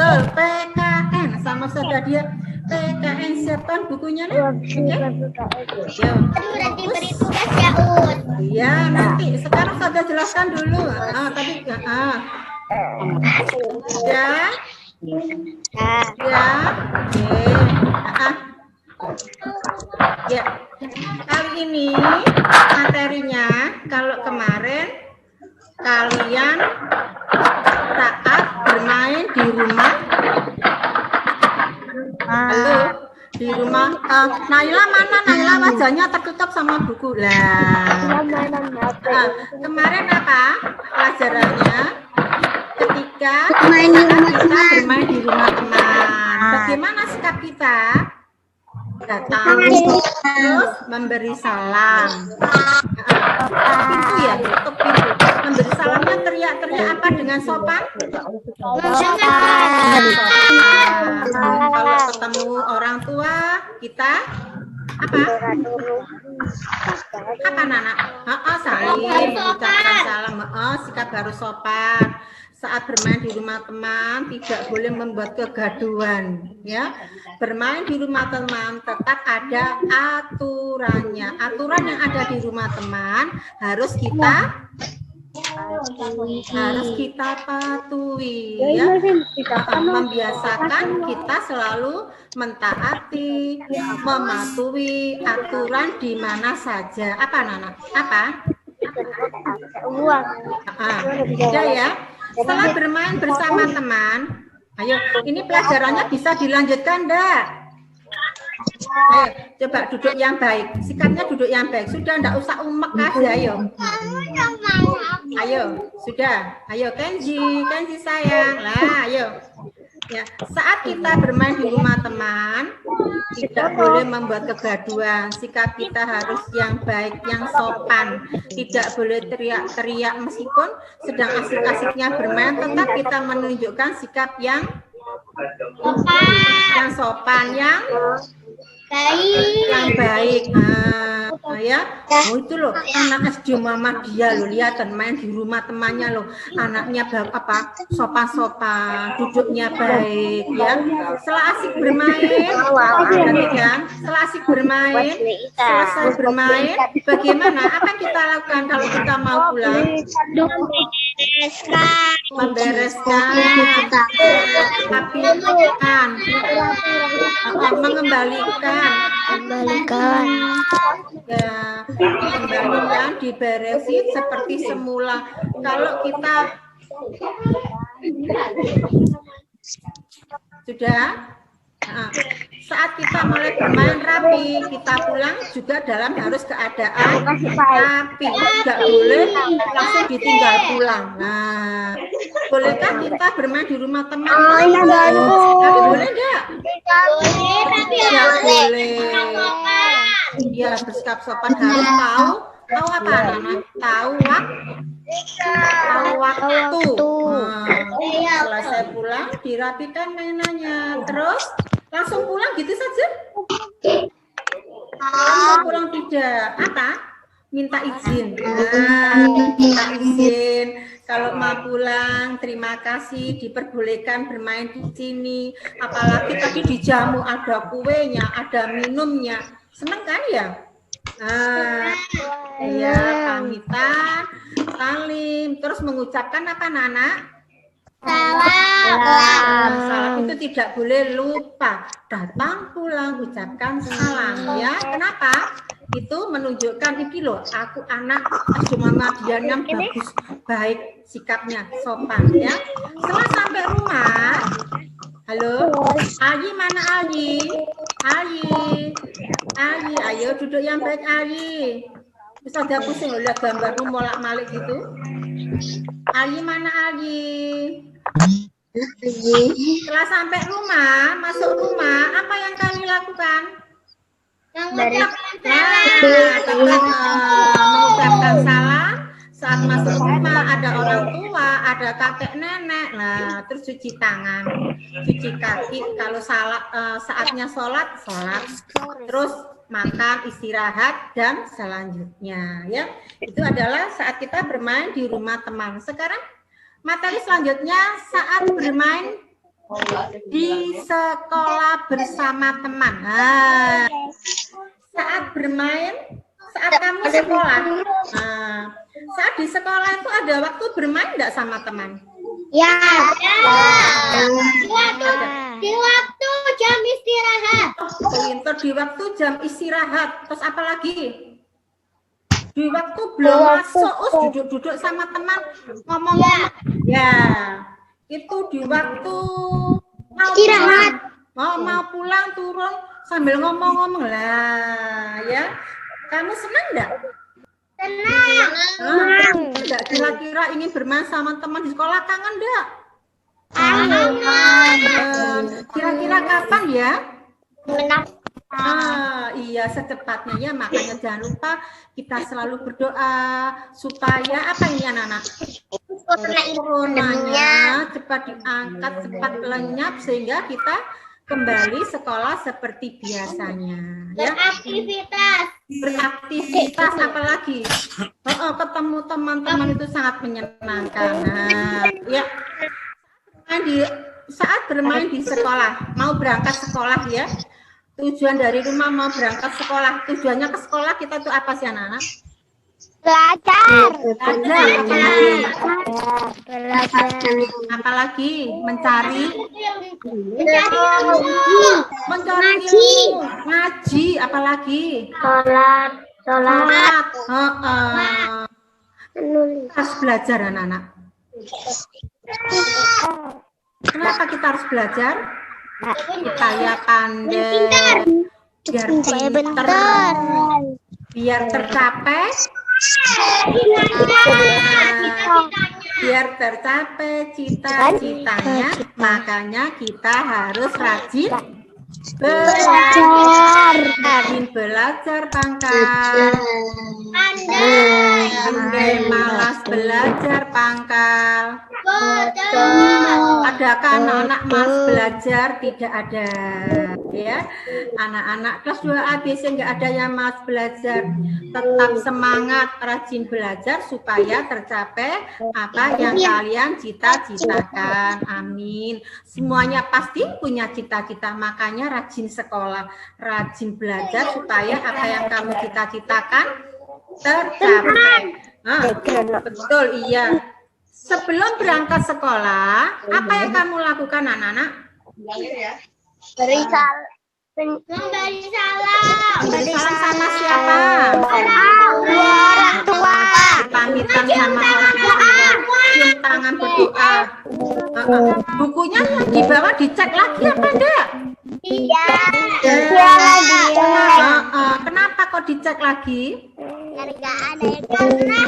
betul. PKN sama saja dia. PKN siapkan bukunya nih. Oke. Nanti beri tugas ya, Un. Iya, nanti. Sekarang saya jelaskan dulu. Ya. Ya. Oke. Ya. Kali ini materinya kalau kemarin kalian saat bermain di rumah. Halo, di rumah. Naila mana? Naila wajahnya tertutup sama buku lah. Kemarin apa pelajarannya? Ketika kita bermain di rumah teman, bagaimana sikap kita? Datang terus memberi salam. Pintu ya, tutup pintu. Memberi salamnya teriak-teriak apa dengan sopan? Kalau ketemu orang tua kita apa? Apa Nana? Saling mengucapkan salam. Sikap harus sopan. Saat bermain di rumah teman tidak boleh membuat kegaduhan, ya. Bermain di rumah teman tetap ada aturannya. Aturan yang ada di rumah teman harus kita patuhi, ya. Membiasakan kita selalu mentaati, mematuhi aturan di mana saja. Apa Nana? Apa? Ya. Setelah bermain bersama teman, ayo, ini pelajarannya bisa dilanjutkan enggak? Ayo, coba duduk yang baik. Sikapnya duduk yang baik. Sudah, enggak usah umek aja, ayo. Ayo, sudah. Ayo, Kenji sayang. Lah, ayo. Ya, saat kita bermain di rumah teman, tidak boleh membuat kegaduhan. Sikap kita harus yang baik, yang sopan. Tidak boleh teriak-teriak meskipun sedang asik-asiknya bermain, tetap kita menunjukkan sikap yang sopan, yang baik. Ya, itu loh anak SD Mama dia loh, lihat main di rumah temannya loh, anaknya apa sopan-sopan, duduknya baik, ya. Setelah asik bermain, selesai bermain, bagaimana? Apa yang kita lakukan kalau kita mau pulang? Membereskan, rapikan, mengembalikan. Ya, kembalikan, diberesin seperti semula. Kalau kita sudah, saat kita mulai bermain rapi, kita pulang juga dalam harus keadaan rapi. Tidak boleh langsung ditinggal pulang. Nah, bolehkah kita bermain di rumah teman? Tapi boleh enggak? Tidak boleh. Ya, bersikap sopan harus tahu apa anak-anak? Tahu waktu. Selesai pulang dirapikan mainannya, terus langsung pulang gitu saja? Langsung pulang tidak? Apa? Minta izin. Minta izin. Kalau mau pulang, terima kasih, diperbolehkan bermain di sini. Apalagi tadi dijamu ada kuenya, ada minumnya. Senang kan ya? Ya, pamitan, salim, terus mengucapkan apa Nana? Salam itu tidak boleh lupa. Datang pulang ucapkan salam, ya. Kenapa? Itu menunjukkan iki loh, aku anak Mama Dian yang bagus, baik sikapnya, sopan, ya. Setelah sampai rumah, halo, Ayi mana Ayi? Ayi, ayo duduk yang baik Ayi. Bisa ada pusing loh, lihat gambarmu molak-malik gitu. Ayi mana Ayi? Setelah sampai rumah, masuk rumah, apa yang kalian lakukan? Mengucapkan salam. Saat masuk rumah ada orang tua, ada kakek nenek, nah terus cuci tangan, cuci kaki. Kalau saatnya sholat, terus makan, istirahat, dan selanjutnya, ya itu adalah saat kita bermain di rumah teman. Sekarang materi selanjutnya saat bermain Di sekolah bersama teman. Nah, saat bermain, saat kamu sekolah. Nah, saat di sekolah itu ada waktu bermain enggak sama teman? Ya. Di waktu jam istirahat. Pintar, di waktu jam istirahat. Terus apa lagi? Di waktu belum masuk, duduk-duduk sama teman ngomong-ngomong. Ya, itu di waktu mau pulang. Mau pulang turun sambil ngomong-ngomong lah, ya. Kamu senang enggak? Senang. Enggak, kira-kira ingin bermain sama teman di sekolah, kangen enggak? Kira-kira kapan ya? Iya, secepatnya ya. Makanya jangan lupa kita selalu berdoa supaya apa ini anak-anak? Coronanya cepat diangkat, cepat lenyap sehingga kita kembali sekolah seperti biasanya. Ya. Beraktivitas apalagi? Ketemu teman-teman itu sangat menyenangkan. Nah, ya. Saat bermain di sekolah, mau berangkat sekolah ya. Tujuan dari rumah mau berangkat sekolah, tujuannya ke sekolah kita itu apa sih anak-anak? Belajar. Apalagi mencari ilmu, ngaji, apalagi sholat. Harus belajar anak-anak. Kenapa kita harus belajar? Supaya pandai, biar pintar, biar tercapai, cita-citanya. Makanya kita harus rajin belajar pangkal. Andai malas belajar pangkal. Adakah anak-anak malas belajar? Tidak ada, ya. Anak-anak kelas 2 ABC nggak ada yang malas belajar. Tetap semangat, rajin belajar supaya tercapai apa yang kalian cita-citakan. Amin. Semuanya pasti punya cita-cita, makanya rajin sekolah, rajin belajar supaya apa yang kamu cita-citakan tercapai. Betul, iya. Sebelum berangkat sekolah, apa yang kamu lakukan anak-anak? Memberi salam. Sama siapa? Orang tua. Pamitan sama orang tua. Cium tangan berdoa. Bukunya dibawa dicek lagi apa enggak? Iya. Kenapa kok dicek lagi? Biar nggak ada yang pernah.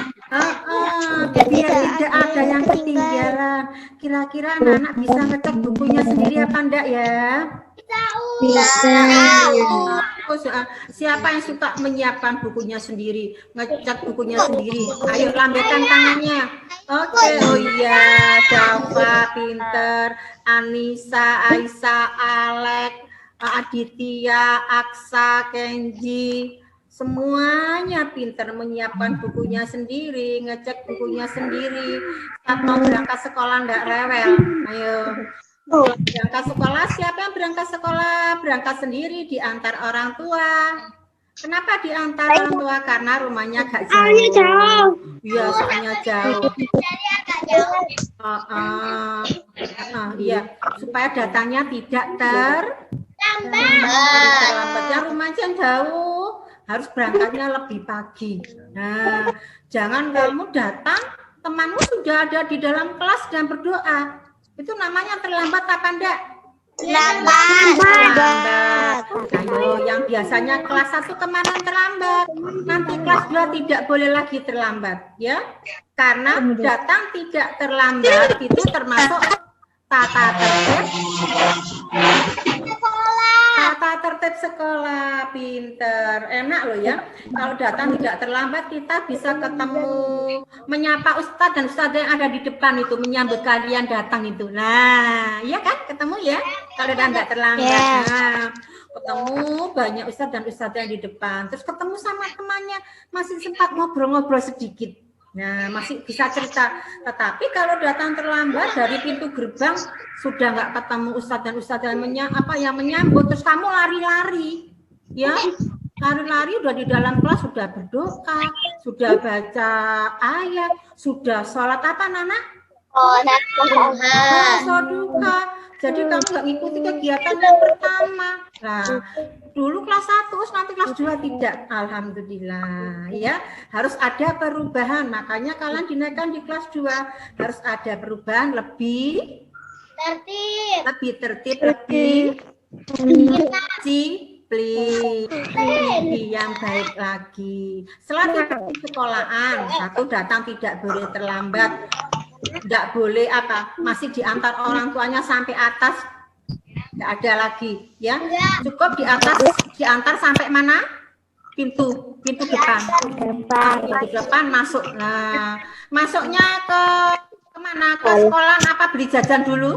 Biar tidak ada yang ketinggalan. Kira-kira anak-anak bisa ngecek bukunya sendiri apa enggak ya? Bisa. Siapa yang suka menyiapkan bukunya sendiri, ngecek bukunya sendiri? Ayo lambaikan tangannya. Oke, oh iya, Dava pinter, Anissa, Aisyah, Alek, Aditya, Aksa, Kenji, semuanya pinter menyiapkan bukunya sendiri, ngecek bukunya sendiri. Saat mau berangkat sekolah enggak rewel. Ayo. Berangkat sekolah, siapa yang berangkat sekolah? Berangkat sendiri, diantar orang tua. Kenapa diantar orang tua? Karena rumahnya agak jauh. Iya, soalnya jauh. Iya, supaya datangnya tidak terlambat. Yang rumahnya jauh, harus berangkatnya lebih pagi. Nah, jangan kamu datang, temanmu sudah ada di dalam kelas dan berdoa. Itu namanya terlambat apa enggak? Terlambat. Ayo, yang biasanya kelas 1 kemarin terlambat, nanti kelas 2 tidak boleh lagi terlambat, ya. Karena datang tidak terlambat itu termasuk tata tertib sekolah. Pinter, enak loh ya. Kalau datang tidak terlambat, kita bisa ketemu, menyapa ustadz dan ustadz yang ada di depan itu, menyambut kalian datang itu. Nah, iya kan, ketemu ya kalau tidak terlambat. Nah, ketemu banyak ustadz dan ustadz yang di depan, terus ketemu sama temannya, masih sempat ngobrol-ngobrol sedikit. Nah, masih bisa cerita. Tetapi kalau datang terlambat dari pintu gerbang sudah nggak ketemu ustadz dan ustadz yang menyambut, terus kamu lari-lari, ya, lari-lari udah di dalam kelas sudah berdoa, sudah baca ayat, sudah sholat apa Nana? Sholat duha. Jadi kamu nggak ngikuti kegiatan yang pertama. Nah, dulu kelas 1, nanti kelas 2 tidak. Alhamdulillah, ya. Harus ada perubahan. Makanya kalian dinaikkan di kelas 2. Harus ada perubahan lebih tertib, lebih disiplin, yang baik lagi. Setelah di sekolahan, 1 datang tidak boleh terlambat. Tidak boleh masih diantar orang tuanya sampai atas, tidak ada lagi, ya. Cukup diantar sampai mana? Pintu depan. Pintu depan masuk. Nah, masuknya kemana? Ke sekolah apa beli jajan dulu?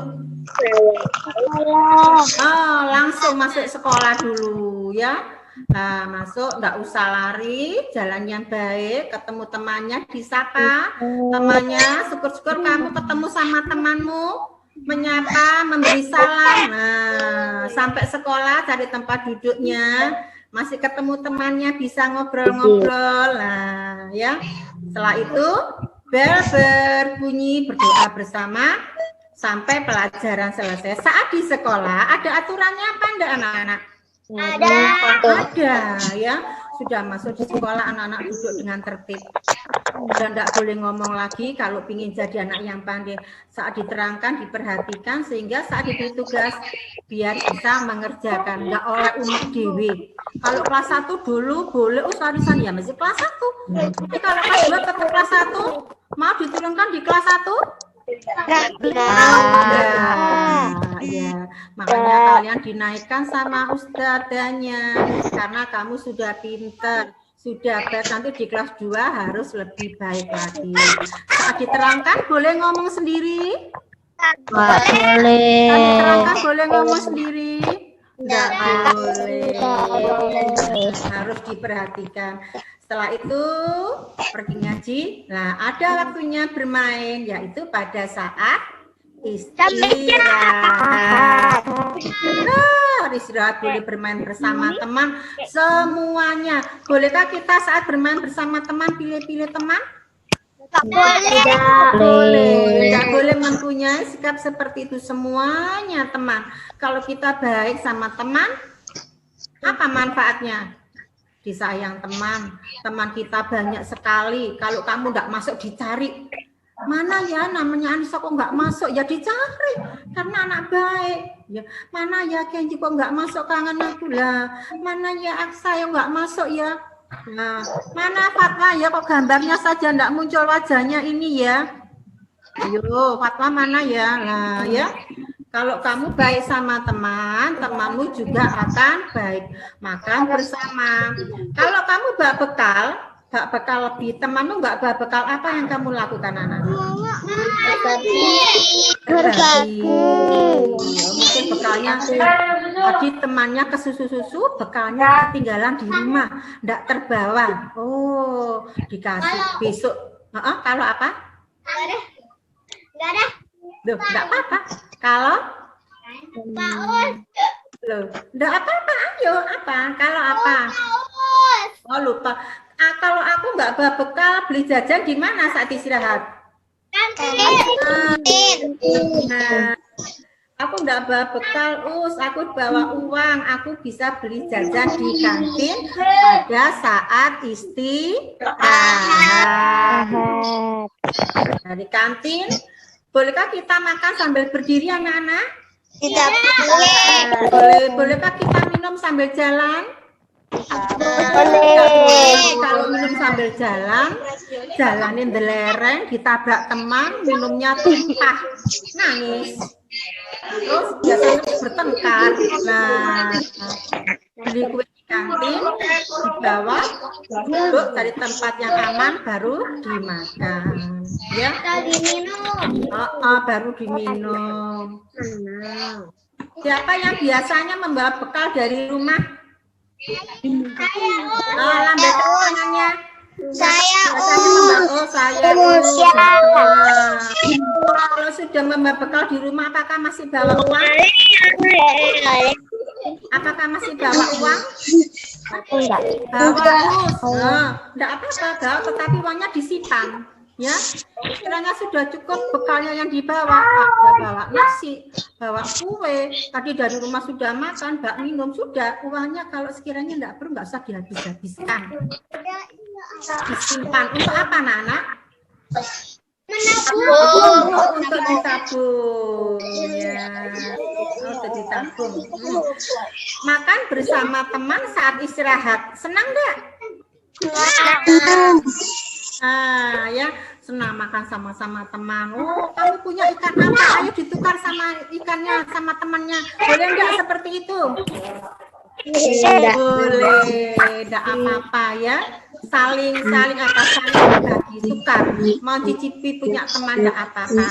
Oh, langsung masuk sekolah dulu, ya. Nah, masuk, nggak usah lari, jalan yang baik, ketemu temannya, disapa temannya, syukur-syukur kamu ketemu sama temanmu, menyapa, memberi salam. Nah, sampai sekolah cari tempat duduknya, masih ketemu temannya, bisa ngobrol-ngobrol. Nah, ya. Setelah itu bel berbunyi, berdoa bersama sampai pelajaran selesai. Saat di sekolah ada aturannya apa enggak anak-anak? Ada, ya. Sudah masuk di sekolah anak-anak duduk dengan tertib dan tidak boleh ngomong lagi. Kalau ingin jadi anak yang pandai, saat diterangkan diperhatikan sehingga saat diberi tugas biar bisa mengerjakan, nggak oleh unek dewi. Kalau kelas 1 dulu boleh arisan ya masih kelas 1. Tapi kalau kelas 2 tetap kelas 1 mau diturunkan di kelas 1 ya, makanya kalian dinaikkan sama ustadzanya karena kamu sudah pinter, sudah baik. Nanti di kelas 2 harus lebih baik lagi. Saat diterangkan boleh ngomong sendiri? Boleh. Saat diterangkan boleh ngomong sendiri? Enggak boleh. Harus diperhatikan. Setelah itu pergi ngaji. Nah, ada waktunya bermain, yaitu pada saat istirahat. Istirahat boleh bermain bersama teman semuanya. Bolehkah kita saat bermain bersama teman pilih-pilih teman? Tidak boleh. Tidak boleh mempunyai sikap seperti itu semuanya teman. Kalau kita baik sama teman, apa manfaatnya? Disayang teman kita banyak sekali. Kalau kamu nggak masuk dicari, mana ya namanya Anissa kok nggak masuk, ya dicari karena anak baik. Ya, mana ya Kenji kok nggak masuk, kangen aku lah. Mana ya Aksa yang nggak masuk ya. Nah, mana Fatma ya kok gambarnya saja nggak muncul wajahnya ini ya. Ayo Fatma mana ya. Nah ya. Kalau kamu baik sama teman, temanmu juga akan baik. Makan bersama. Kalau kamu bawa bekal lebih, temanmu nggak bawa bekal, apa yang kamu lakukan anak? Berbagi. Mungkin bekalnya tadi temannya ke susu, bekalnya ketinggalan di rumah, nggak terbawa. Oh, dikasih besok. Kalau apa? Nggak ada. Loh, nggak apa-apa. Kalau loh, enggak apa-apa, ayo apa? Kalau apa? Oh lupa. Kalau aku nggak bawa bekal, beli jajan di mana saat istirahat? Nah, aku nggak bawa bekal, aku bawa uang. Aku bisa beli jajan di kantin pada saat istirahat. Dari kantin. Bolehkah kita makan sambil berdiri anak-anak? Tidak boleh. Bolehkah kita minum sambil jalan? Boleh. Kalau minum sambil jalan, jalanin delereng, ditabrak teman, minumnya tumpah, nangis. Terus biasanya bertengkar. Nah, beli kue di kantin, dibawa, duduk dari tempat yang aman, baru dimakan. Ya, baru diminum. Siapa yang biasanya membawa bekal dari rumah? Lambaikan tangannya. Saya saya. Nah, kalau sudah membawa bekal di rumah, apakah masih bawa uang? Apakah masih bawa uang? Bawa terus. Enggak apa-apa, bawa, tetapi uangnya disimpan. Ya, kiranya sudah cukup bekalnya yang dibawa. Ada bawa nasi, bawa kue. Tadi dari rumah sudah makan, bak minum sudah. Uangnya kalau sekiranya enggak perlu, enggak usah dihabis-habiskan. Disimpan untuk apa, anak-anak? Untuk ditabung. Ya, untuk ditabung. Makan bersama teman saat istirahat. Senang enggak? Ya, senang makan sama-sama teman. Oh, kamu punya ikan apa? Ayo ditukar sama ikannya, sama temannya. Boleh enggak seperti itu? Boleh, enggak apa-apa ya. Saling berbagi, tukar. Mau cicipi punya teman enggak apa-apa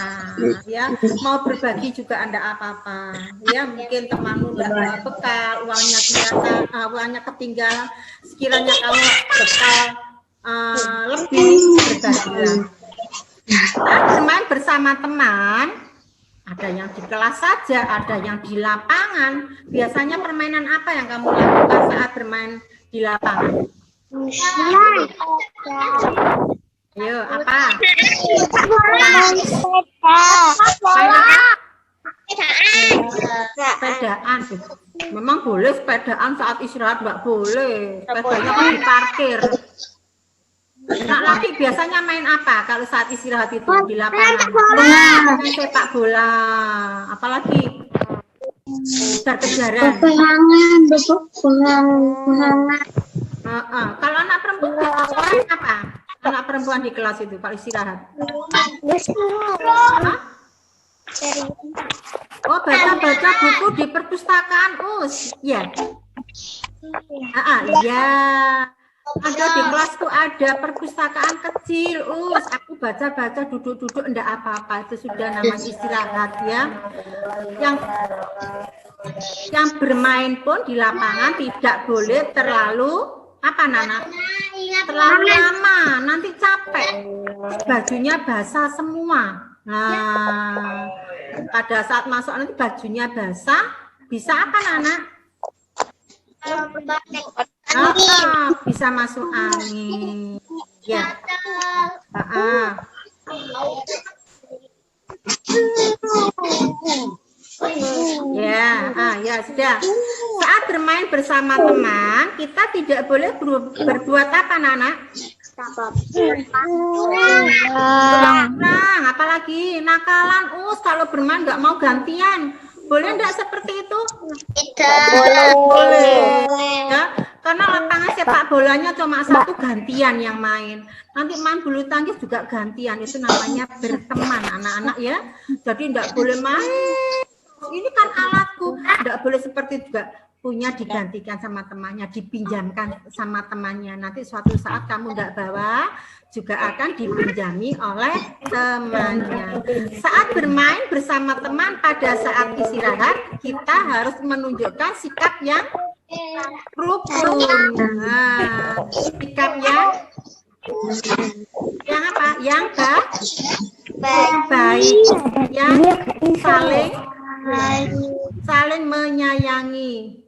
ya. Mau berbagi juga enggak apa-apa. Ya, mungkin temanmu enggak bawa bekal, uangnya ketinggalan. Sekiranya kamu bekal lebih, berbagilah. Saat bermain bersama teman, ada yang di kelas saja, ada yang di lapangan. Biasanya permainan apa yang kamu lakukan saat bermain di lapangan? Ayo, apa? Sepedaan. Memang boleh sepedaan saat istirahat, nggak boleh. Sepedanya kan diparkir. Nah, laki biasanya main apa kalau saat istirahat itu di lapangan? Main sepak bola. Apalagi kejar-kejaran. Kalau anak perempuan main apa? Anak perempuan di kelas itu kalau istirahat. Oh, baca-baca buku di perpustakaan, Us. Ya. Iya. Ada di kelasku ada perpustakaan kecil, Us. Aku baca-baca, duduk-duduk, enggak apa-apa. Itu sudah namanya istirahat ya. Yang bermain pun di lapangan tidak boleh terlalu apa, Nana? Terlalu lama, nanti capek. Bajunya basah semua. Nah, pada saat masuk nanti bajunya basah, bisa apa, Nana? Bisa masuk angin. Ya. Ya sudah. Saat bermain bersama teman, kita tidak boleh berbuat apa, Nana? Nah, apalagi nakalan, kalau bermain nggak mau gantian. Boleh enggak seperti itu? Tidak. Boleh. Ya, karena lapangan sepak bolanya cuma satu, gantian yang main. Nanti main bulu tangkis juga gantian. Itu namanya berteman, anak-anak ya. Jadi enggak boleh main. Ini kan alatku. Enggak boleh seperti juga. Punya digantikan sama temannya, dipinjamkan sama temannya. Nanti suatu saat kamu enggak bawa, juga akan dipinjami oleh temannya. Saat bermain bersama teman pada saat istirahat, kita harus menunjukkan sikap yang rukun. Nah, sikap yang apa? Yang baik, yang saling menyayangi.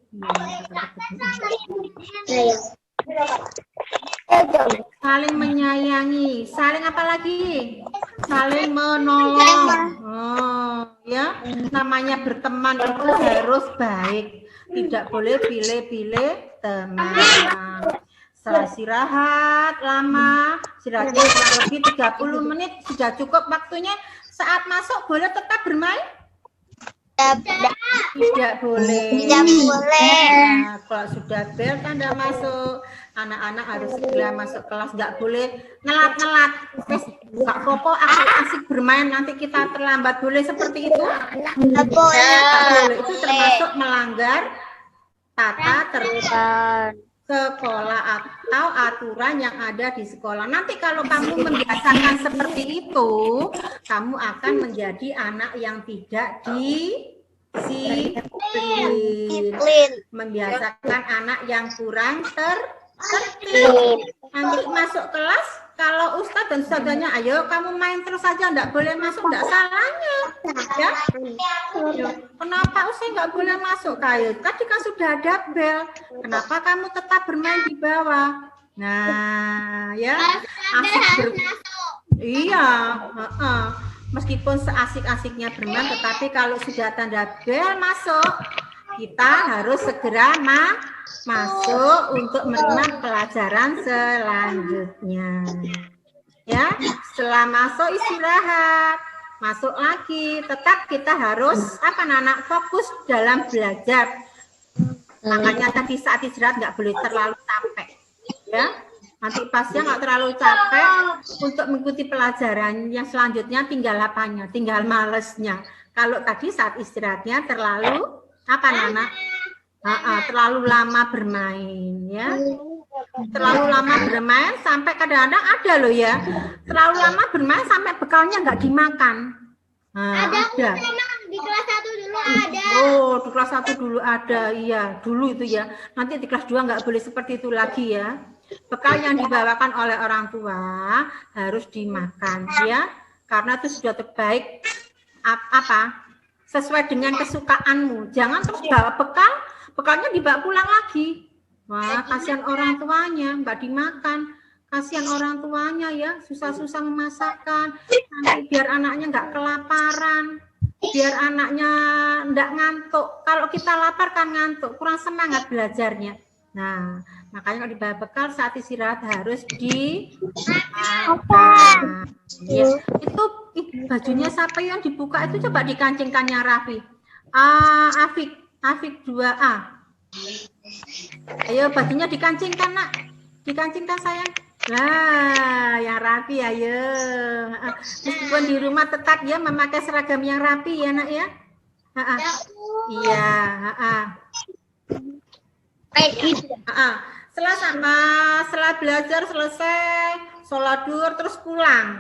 Saling menyayangi, saling apa lagi? Saling menolong. Ya, namanya berteman itu harus baik, tidak boleh pilih-pilih teman. Setelah istirahat lama, istirahatnya kurang lebih 30 menit sudah cukup waktunya. Saat masuk boleh tetap bermain? Tidak boleh. Nah, kalau sudah bel tanda masuk, anak-anak harus segera masuk kelas, nggak boleh ngelat-ngelat. Nggak apa-apa, aku asik bermain, nanti kita terlambat. Boleh seperti itu? Nggak boleh. Itu termasuk melanggar tata tertib sekolah atau aturan yang ada di sekolah. Nanti kalau kamu membiasakan seperti itu, kamu akan menjadi anak yang tidak disiplin. Membiasakan anak yang kurang tertib. Nanti masuk kelas, kalau Ustadz dan Ustadzanya, ayo kamu main terus saja, enggak boleh masuk, enggak salahnya. Ya. Kenapa Ustadz enggak boleh masuk? Kayak tadi kan sudah ada bel. Kenapa kamu tetap bermain di bawah? Nah, ya. Iya, meskipun seasik-asiknya bermain, tetapi kalau sudah tanda bel masuk, kita harus segera masuk untuk menerima pelajaran selanjutnya. Ya, setelah masuk istirahat, masuk lagi. Tetap kita harus anak fokus dalam belajar. Makanya tadi saat istirahat nggak boleh terlalu capek. Ya, nanti pasnya nggak terlalu capek untuk mengikuti pelajaran yang selanjutnya, tinggal apanya, tinggal malesnya. Kalau tadi saat istirahatnya terlalu terlalu lama bermain, ya. Terlalu lama bermain sampai kadang-kadang ada loh ya, terlalu lama bermain sampai bekalnya nggak dimakan. Ada. Di kelas 1 dulu ada. Oh, di kelas 1 dulu ada, iya, dulu itu ya. Nanti di kelas 2 nggak boleh seperti itu lagi ya. Bekal yang dibawakan oleh orang tua harus dimakan ya, karena itu sudah terbaik sesuai dengan kesukaanmu. Jangan terus bawa bekalnya dibawa pulang lagi. Wah, kasihan orang tuanya, nggak dimakan. Kasihan orang tuanya ya, susah-susah memasakkan. Nanti biar anaknya nggak kelaparan, biar anaknya nggak ngantuk. Kalau kita lapar kan ngantuk, kurang semangat belajarnya. Nah, makanya kalau dibawa bekal saat istirahat harus dimakan. Ya, itu bajunya siapa yang dibuka itu, coba dikancingkannya Raffi. Afik 2A. Ayo bajunya dikancingkan nak, dikancingkan sayang. Lah, yang rapi ayo. Meskipun di rumah tetap ya memakai seragam yang rapi ya nak ya. Iya. Setelah belajar selesai, sholat duhur terus pulang.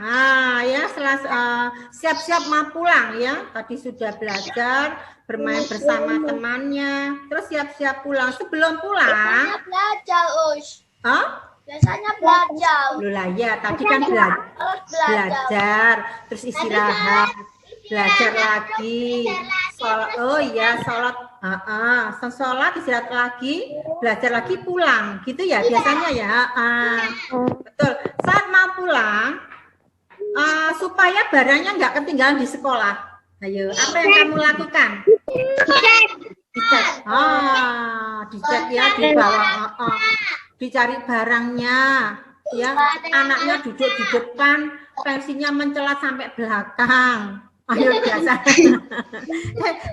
Ya setelah siap-siap mau pulang ya. Tadi sudah belajar, bermain bersama temannya, terus siap-siap pulang. Sebelum pulang, belajar, biasanya belajar. Loh ya, tadi kan belajar, terus istirahat, belajar lagi. Sholat, istirahat lagi, belajar lagi, pulang, gitu ya biasanya ya. Betul. Saat mau pulang, supaya barangnya nggak ketinggalan di sekolah. Ayo, apa yang kamu lakukan? Dicek. Dicek ya di bawah. Dicari barangnya. Ya, anaknya duduk di depan, pensilnya mencelat sampai belakang. Ayo biasa.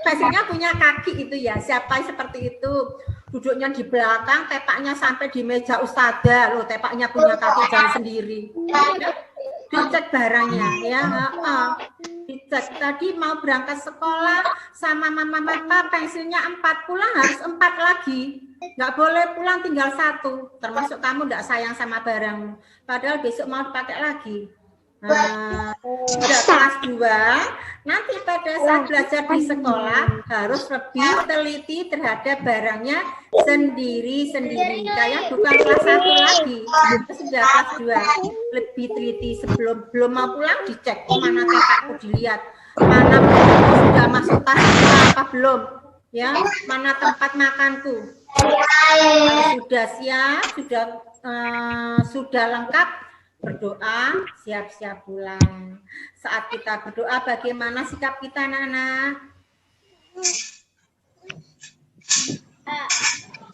Pensilnya punya kaki itu ya. Siapa seperti itu? Duduknya di belakang, tepaknya sampai di meja ustadzah. Loh, tepaknya punya kaki jalan sendiri. Dicek barangnya ya. Dicek. Tadi mau berangkat sekolah sama mama papa, pensilnya 4, pulang harus 4 lagi. Nggak boleh pulang tinggal 1. Termasuk kamu nggak sayang sama barangmu. Padahal besok mau dipakai lagi. Sudah kelas 2, nanti pada saat belajar di sekolah harus lebih teliti terhadap barangnya sendiri-sendiri. Kayak bukan kelas 1 lagi, itu sudah kelas 2. Lebih teliti sebelum mau pulang, dicek mana tepakku, dilihat mana sudah masuk tas apa belum, ya mana tempat makanku. Sudah siap, sudah lengkap, berdoa, siap-siap pulang. Saat kita berdoa, bagaimana sikap kita, anak-anak?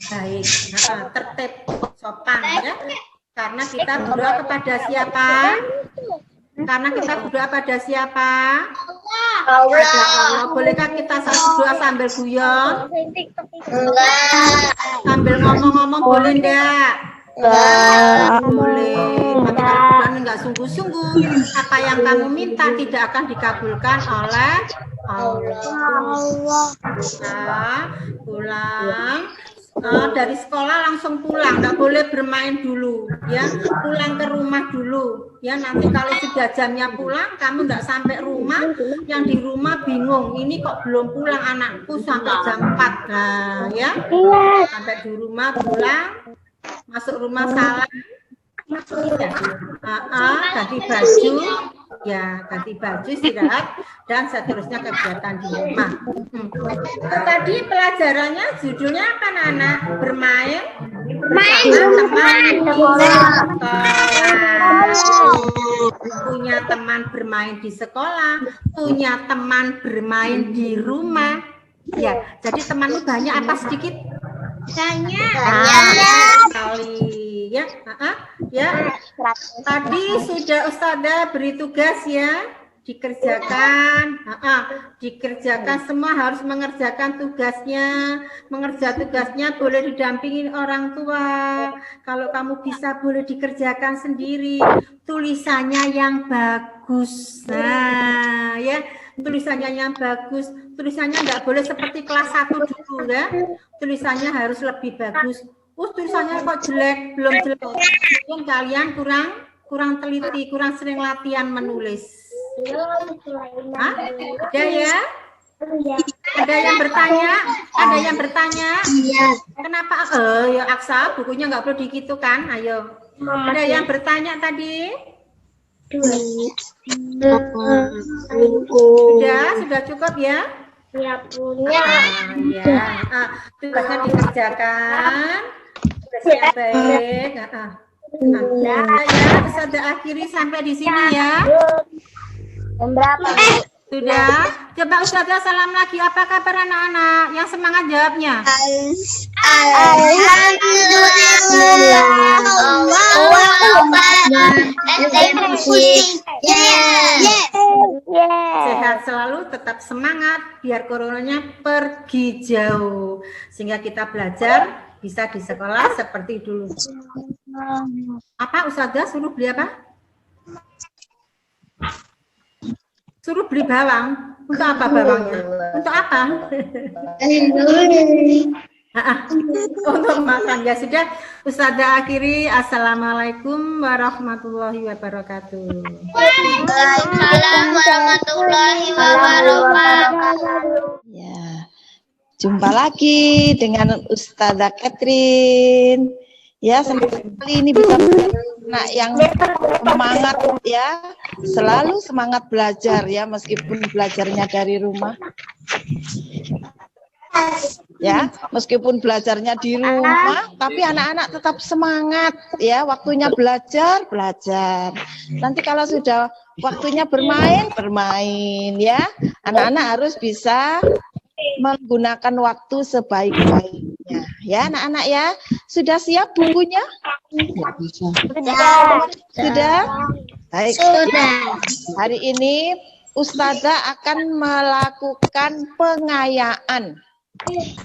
Baik, tertib, sopan ya. Karena kita berdoa kepada siapa? Karena kita berdoa pada siapa? Allah. Bolehkah kita berdoa sambil guyon? Sambil ngomong-ngomong boleh enggak? Boleh. Tapi kalau Quran enggak sungguh-sungguh, apa yang kamu minta tidak akan dikabulkan oleh Allah. Pulang. Dari sekolah langsung pulang, nggak boleh bermain dulu, ya. Pulang ke rumah dulu, ya. Nanti kalau sudah jamnya pulang, kamu nggak sampai rumah, yang di rumah bingung, ini kok belum pulang anakku sampai jam 4, nah, ya. Sampai di rumah pulang, masuk rumah salam, Ganti baju, ya ganti baju, istirahat, dan seterusnya kegiatan di rumah. Tadi pelajarannya judulnya apa anak-anak? Bermain teman di sekolah. Punya teman bermain di sekolah, punya teman bermain di rumah. Ya, jadi temanmu banyak apa sedikit? Banyak. Sekali. Ya, ya. Tadi sudah Ustazah beri tugas ya, dikerjakan. Dikerjakan, semua harus mengerjakan tugasnya. Mengerjakan tugasnya boleh didampingin orang tua. Kalau kamu bisa boleh dikerjakan sendiri. Tulisannya yang bagus. Nah, ya. Tulisannya yang bagus. Tulisannya nggak boleh seperti kelas 1 dulu ya. Tulisannya harus lebih bagus. Tulisannya kok jelek, belum jelek. Mungkin kalian kurang teliti, kurang sering latihan menulis. Ada ya? Ada yang bertanya? Ada yang bertanya? Iya. Kenapa? Ya Aksa, bukunya nggak perlu digitu kan? Ayo. Ada yang bertanya tadi? Sudah cukup ya? Ya punya. Tugasnya dikerjakan. Tugasnya baik. Ya, Ustazah akhiri sampai di sini ya. Berapa? Sudah. Coba Ustazah salam lagi. Apa kabar anak-anak? Yang semangat jawabnya. Alhamdulillah. Sehat selalu, tetap semangat biar coronanya pergi jauh. Sehingga kita belajar bisa di sekolah seperti dulu. Apa Ustazah suruh beli apa? Suruh beli bawang. Untuk apa bawangnya? Untuk apa? Untuk makan. Ya sudah, Ustazah akhiri. Assalamualaikum warahmatullahi wabarakatuh. Waalaikumsalam warahmatullahi wabarakatuh. Ya, jumpa lagi dengan Ustazah Catherine. Ya, sekali ini bisa anak yang semangat ya, selalu semangat belajar ya, meskipun belajarnya dari rumah. Ya, meskipun belajarnya di rumah, tapi anak-anak tetap semangat ya, waktunya belajar. Nanti kalau sudah waktunya bermain ya, anak-anak harus bisa menggunakan waktu sebaik-baiknya ya anak-anak ya. Sudah siap bukunya? Sudah? Baik. Hari ini Ustazah akan melakukan pengayaan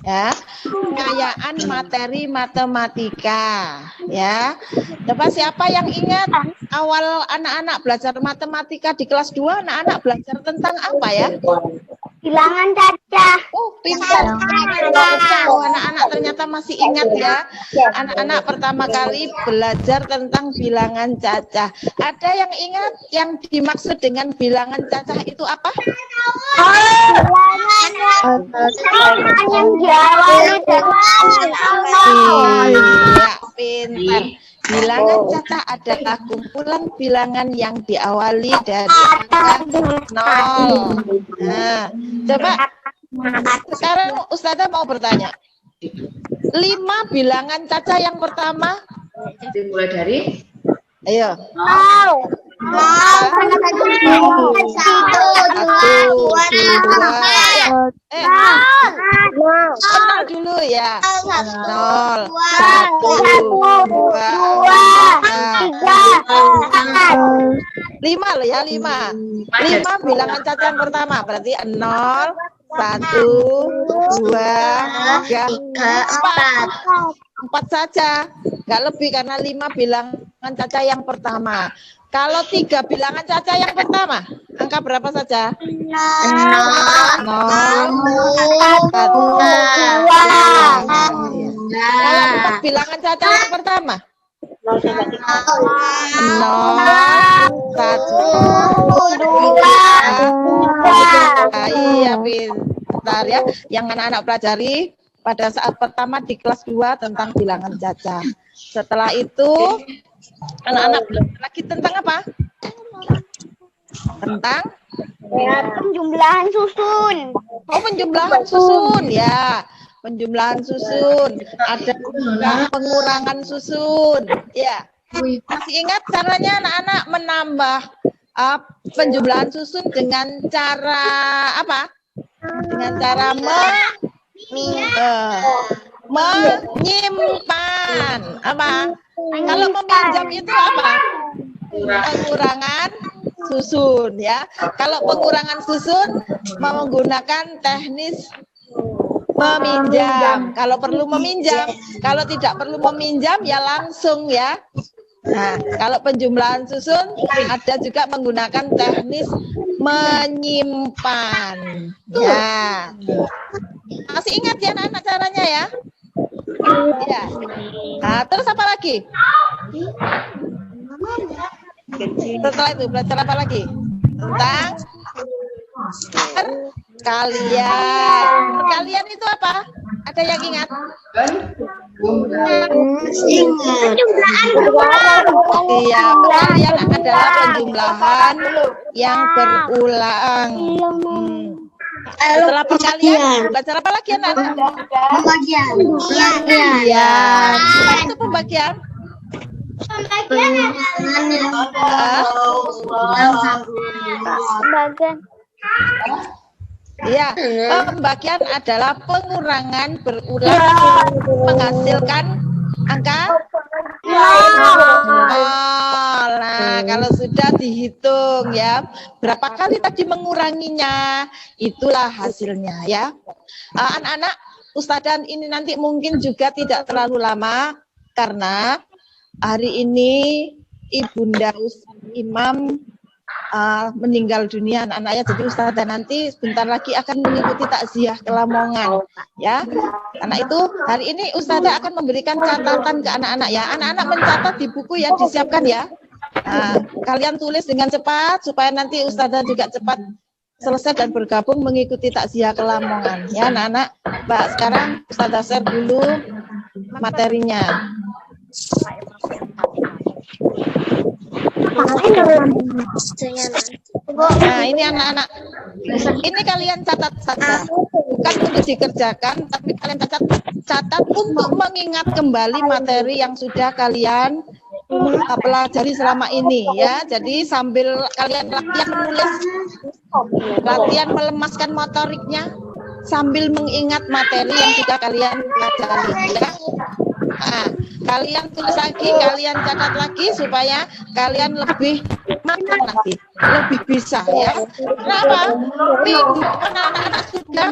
ya, pengayaan materi matematika ya. Coba siapa yang ingat awal anak-anak belajar matematika di kelas 2, anak-anak belajar tentang apa ya? Bilangan cacah. Pintar. Anak-anak ternyata masih ingat ya. Anak-anak pertama kali belajar tentang bilangan cacah. Ada yang ingat yang dimaksud dengan bilangan cacah itu apa? Bilangan yang diawali dengan ya, pintar. Bilangan cacah adalah kumpulan bilangan yang diawali dari angka 0. Nah, coba sekarang Ustazah mau bertanya. 5 bilangan cacah yang pertama. Mulai dari? Ayo. Nol dulu ya. 0, 1, 2, 3, 4, 5 loh ya, 5 bilangan cacah yang pertama berarti 0, 1, 2, 3, 4 saja, nggak lebih karena 5 bilangan cacah yang pertama. Kalau 3 bilangan cacah yang pertama, angka berapa saja? 0, 1, 2. Kalau 4 bilangan cacah yang pertama? 0, 1, 2. Iya, pintar ya. Yang anak-anak pelajari pada saat pertama di kelas 2 tentang bilangan cacah. Setelah itu Anak-anak belajar lagi tentang apa? Tentang Penjumlahan susun. penjumlahan susun ya. Penjumlahan susun. Ada juga pengurangan susun. Ya. Masih ingat caranya anak-anak menambah penjumlahan susun dengan cara apa? Dengan cara menyimpan. Apa? Kalau meminjam itu apa? Pengurangan susun ya. Kalau pengurangan susun menggunakan teknis meminjam. Kalau perlu meminjam, kalau tidak perlu meminjam ya langsung ya. Nah, kalau penjumlahan susun ada juga menggunakan teknis menyimpan. Ya. Masih ingat ya anak-anak caranya ya? Ya. Nah, terus apa lagi? Setelah itu belajar apa lagi? Tentang perkalian. Perkalian itu apa? Ada yang ingat? Iya, perkalian adalah penjumlahan yang berulang. Setelah perkalian, belajar apa lagi anak-anak? Pembagian. Iya. Apa itu pembagian? Iya, pembagian adalah pengurangan berulang menghasilkan angka. Nah, kalau sudah dihitung ya, berapa kali tadi menguranginya, itulah hasilnya ya. Anak-anak, Ustadzah ini nanti mungkin juga tidak terlalu lama karena hari ini Ibunda Imam meninggal dunia anak-anaknya, jadi Ustazah nanti sebentar lagi akan mengikuti takziah ke Lamongan ya. Karena itu hari ini Ustazah akan memberikan catatan ke anak-anak ya. Anak-anak mencatat di buku ya, disiapkan ya. Nah, kalian tulis dengan cepat supaya nanti Ustazah juga cepat selesai dan bergabung mengikuti takziah ke Lamongan ya anak-anak. Mbak, sekarang Ustazah share dulu materinya. Nah, ini anak-anak. Ini kalian catat saja. Bukan untuk dikerjakan, tapi kalian catat untuk mengingat kembali materi yang sudah kalian pelajari selama ini ya. Jadi sambil kalian latihan menulis, latihan melemaskan motoriknya, sambil mengingat materi yang sudah kalian pelajari ya. Nah, kalian tulis lagi, kalian catat lagi supaya kalian lebih makan lagi, lebih bisa ya. Kenapa? Minggu depan anak-anak sudah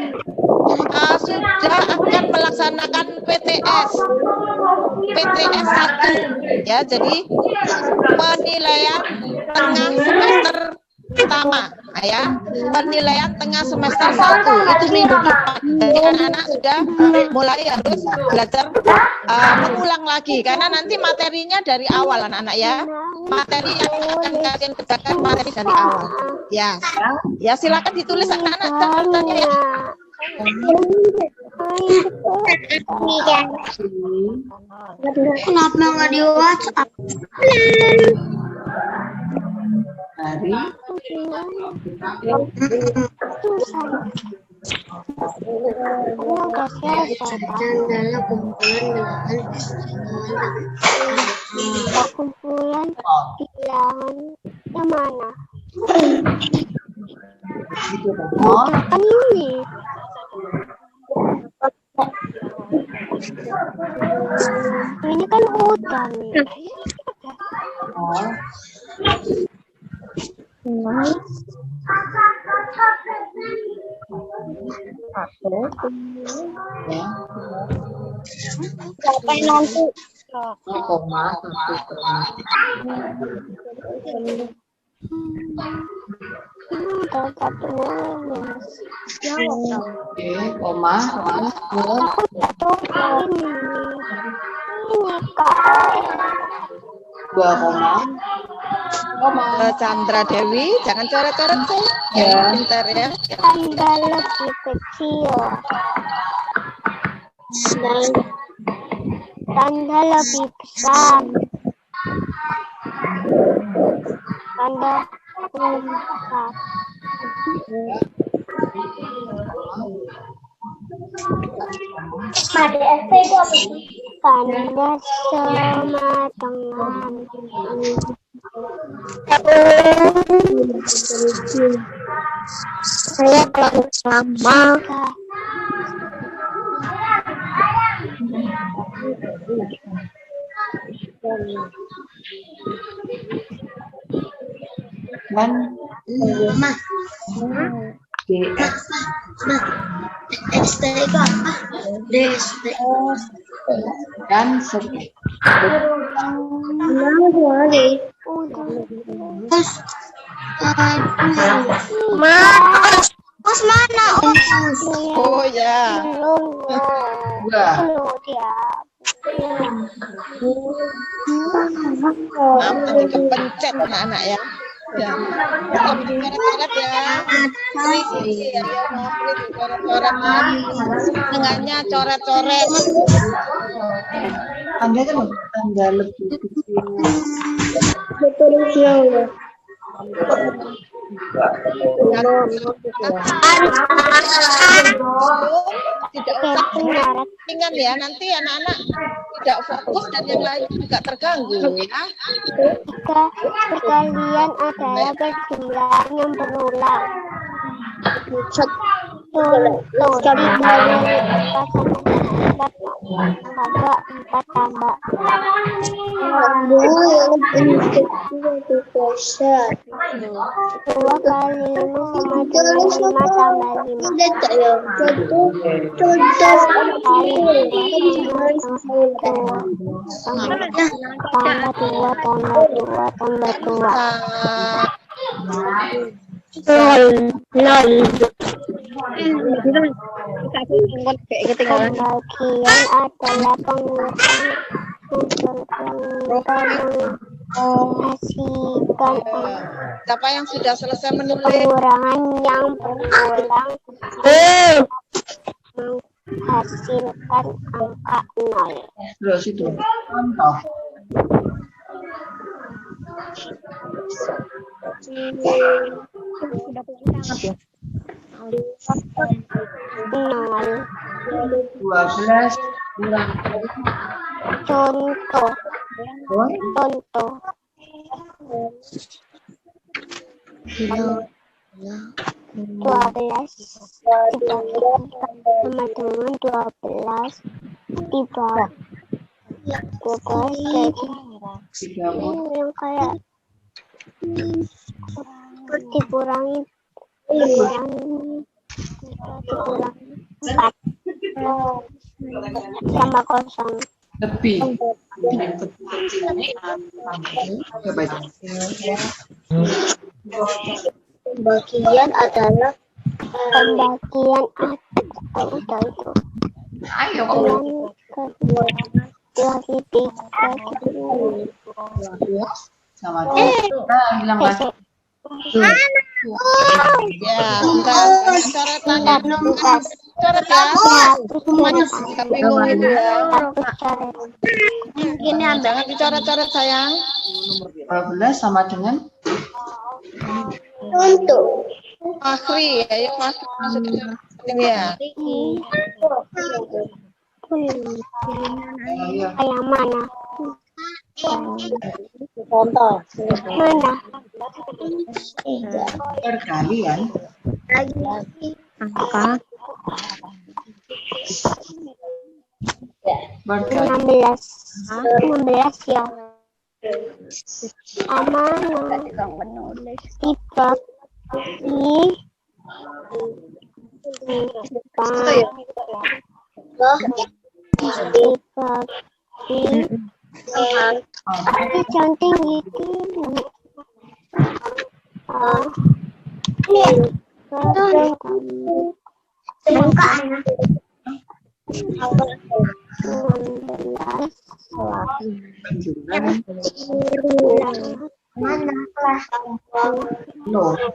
akan melaksanakan PTS 1 ya. Jadi penilaian tengah semester pertama ya, penilaian tengah semester 1 itu minggu depan. Jadi anak-anak sudah mulai harus belajar mengulang lagi karena nanti materinya dari awal anak-anak ya. Materi yang akan kalian kerjakan materi dari awal ya. Ya silakan ditulis anak-anak catatannya ya. Kenapa nggak di WhatsApp? Kumpulan bilangan yang mana? Kan ini. Ini kan hutan nih. Sampai nanti koma. Dua koma. Chandra Dewi, jangan coret-coret sih. Ya, pintar ya. tanda lebih kecil. Dan tanda lebih besar. Anda lupa. Tanda sematangan. Saya terlalu sama. Dan SD itu apa? DSD. dan Mas mana? Oh ya. Maaf, tadi kepencet anak-anak ya. Ya. Coret-coret ya. Iya, coret-coret. Tengahnya coret-coret. Anda kan tanda lebih kecil. Tidak usah ringan ya, nanti anak-anak tidak fokus dan yang lain juga terganggu ya. Jika perkalian adalah berjumlah yang berulang. Dua kali 5 sama dengan 5 tambah 5. Pembagian adalah menghasilkan Siapa yang sudah selesai menulis? pengurangan yang berulang menghasilkan angka 0. Terus itu contoh. Nol. 12 kurang Contoh. 12 sama dengan 12 yang kayak dikurangi 4 sama kosong. lebih. Pembagian adalah udah itu. Ayo sama bilang lagi. Ya, coretannya coret ya. Bingung itu ya. Jangan dicoret-coret sayang. 12 sama dengan Untuk Fakri, ayo Fakri maksudnya ya. yang mana? Contoh. Mana? perkalian Apa? berkali 16 ya. Sama tipe cantik gitu. loh.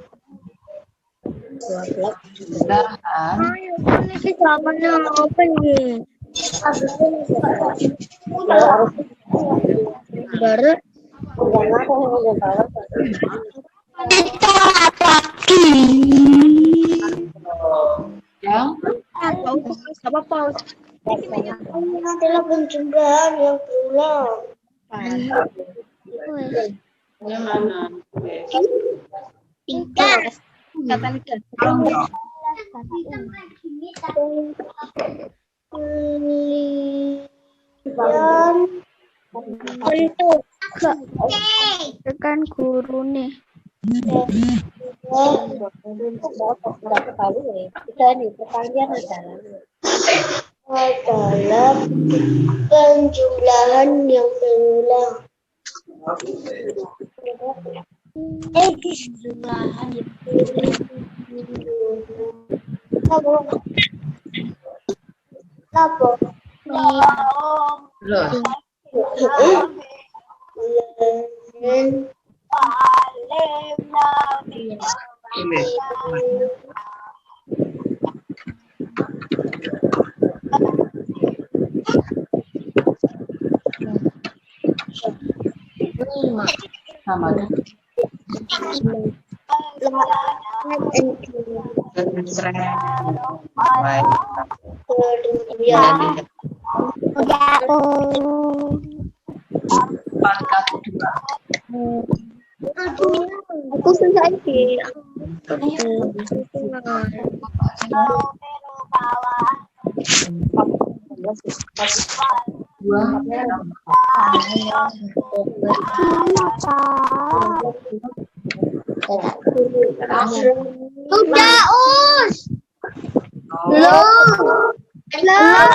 Tekan guru nih. Adalah penjumlahan yang berulang. Penjumlahan yang sama aku selesai sih. Udah, Us. Belum. Ya,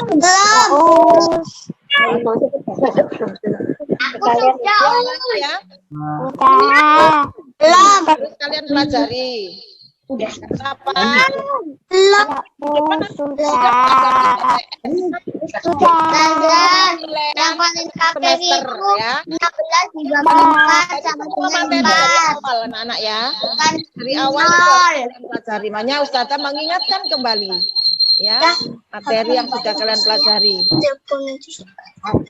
Belum. harus kalian pelajari. Apa? Belum. Sudah. Yang paling kakek Semester itu ya. 16 dibagi 4 sama Semua dengan materi dari 4. awal anak-anak ya. Bukan Dari awal itu harus kalian pelajari. Makanya Ustazah mengingatkan kembali ya materi yang sudah kalian pelajari. Yang belum ditunggu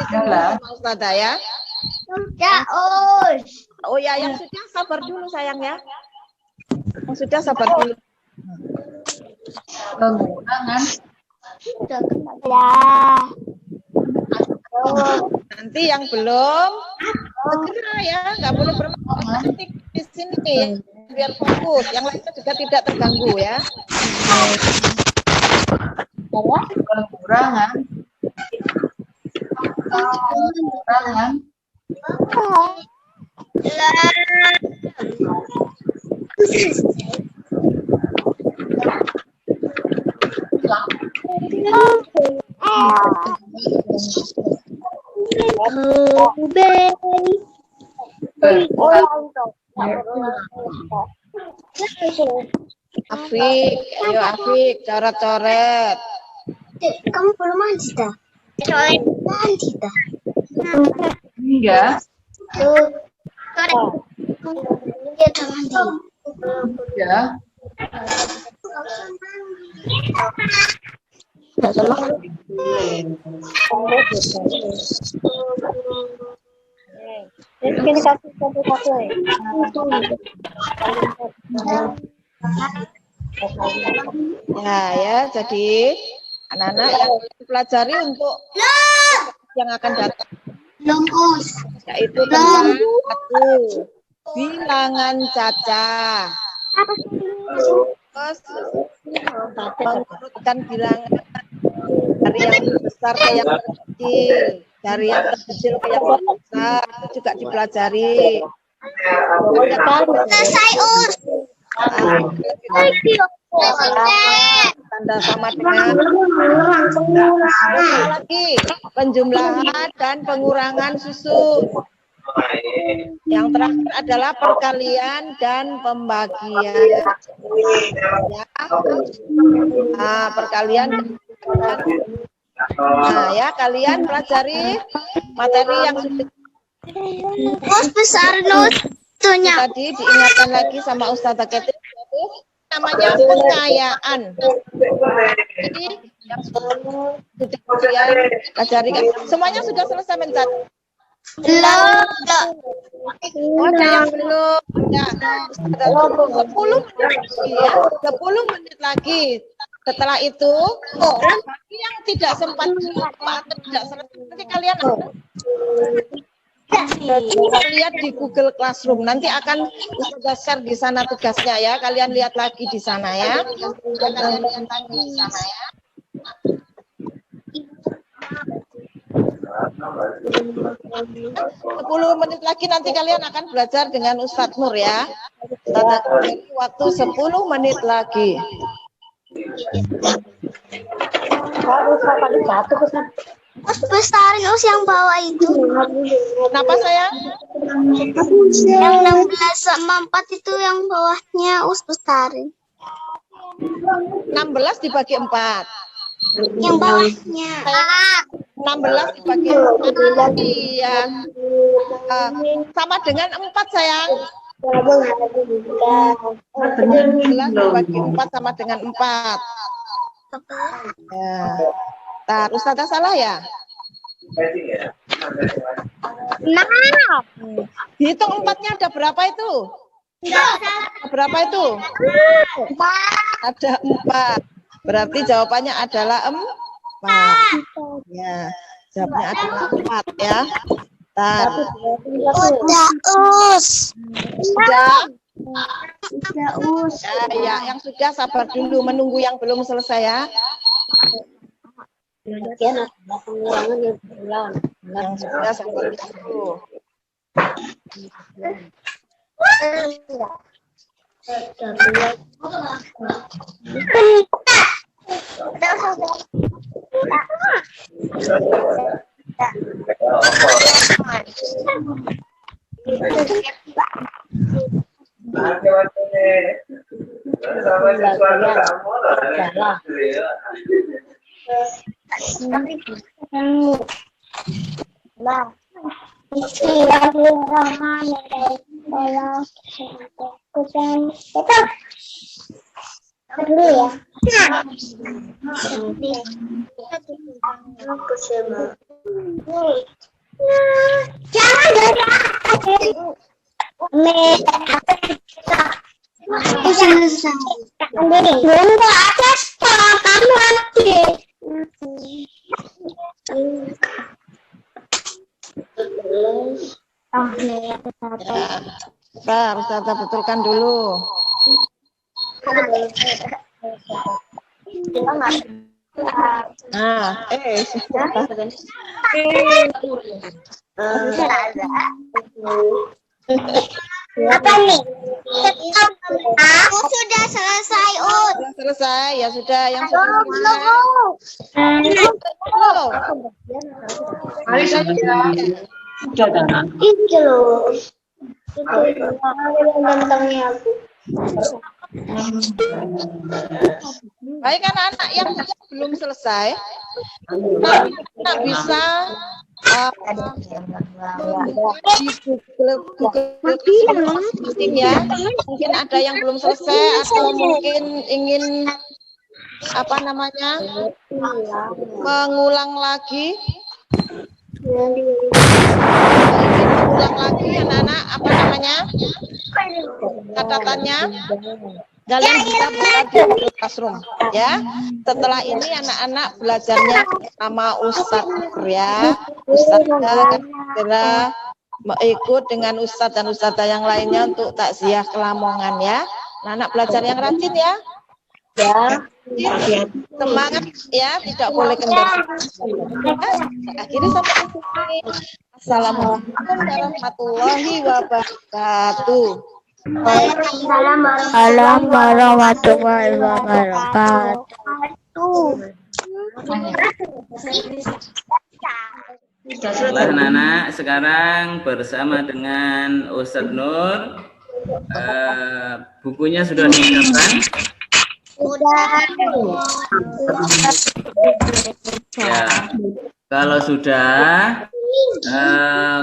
sama Ustazah ya. Sudah, Us. Oh ya, yang sudah sabar dulu sayang ya. Yang sudah sabar dulu. pengurangan Nanti yang belum segera ya, nggak boleh bermain di sini ya, biar fokus. Yang lainnya juga tidak terganggu ya. pengurangan Afik, ayo Afik, coret-coret. Kamu belum mandi dah. Mandi dah. hingga Dia udah mandi. ya Ini kasih satu-satu ya. Ya, jadi anak-anak yang pelajari untuk yang akan datang Belum, Us. yaitu tentang satu bilangan cacah. Terus mengurutkan bilangan dari yang besar ke yang kecil, dari yang kecil ke yang besar itu juga dipelajari. Selesai, Us. Tanda sama dengan lagi penjumlahan dan pengurangan susun. Yang terakhir adalah perkalian dan pembagian. Ya. Nah, perkalian dan pembagian. Nah, ya kalian pelajari materi yang sudah Us besar nutunya. tadi diingatkan lagi sama Ustazah Ketik, namanya pencahayaan. Jadi yang sudah kalian pelajari kan semuanya sudah selesai mencatat. Belum. Oh, ada yang belum. Ya, 10 menit lagi ya. 10 menit lagi. Setelah itu, bagi yang tidak sempat atau tidak selesai, nanti kalian Lihat di Google Classroom. Nanti akan Ustazah share di sana tugasnya ya. Kalian lihat lagi di sana ya. Kalian lihat lagi di sana ya. 10 menit lagi nanti kalian akan belajar dengan Ustadz Nur ya. Waktu 10 menit lagi. Besarin yang bawah itu. Kenapa sayang? Yang 16 sama 4 itu yang bawahnya besarin. 16 dibagi 4. Yang bawahnya. 16 dibagi 4. Iya. Sama dengan 4 sayang. 16 dibagi 4 sama dengan 4. Ya. Ntar, Ustazah salah ya? Dihitung 4-nya ada berapa itu? Berapa itu? Ada 4. Berarti jawabannya adalah 4. Ya, jawabnya adalah 4 ya. Ntar. Sudah? Ya, yang sudah sabar dulu menunggu yang belum selesai ya. Yang sudah sabar dulu. Bentar, Ustazah betulkan dulu. Nah, Apa nih? Aku sudah selesai, Ud. Sudah selesai, ya sudah yang sudah selesai. Hari sudah. Itu loh. Tentangnya aku. Baik anak-anak yang belum selesai, kita bisa di Google meeting ya. Mungkin ada yang belum selesai atau mungkin ingin mengulang lagi. Anak-anak catatannya kalian bisa buka di Google Classroom ya. Setelah ini anak-anak belajarnya sama Ustadz ya. Ustadz akan segera ikut dengan Ustadz dan Ustadzah yang lainnya untuk takziah ke Lamongan ya. Anak belajar yang rajin ya. Semangat ya, tidak boleh kendor. Akhirnya sampai di sini. Assalamualaikum warahmatullahi wabarakatuh. Waalaikumsalam warahmatullahi wabarakatuh. Baiklah anak-anak, sekarang bersama dengan Ustadz Nur, bukunya sudah disiapkan? Ya, kalau sudah,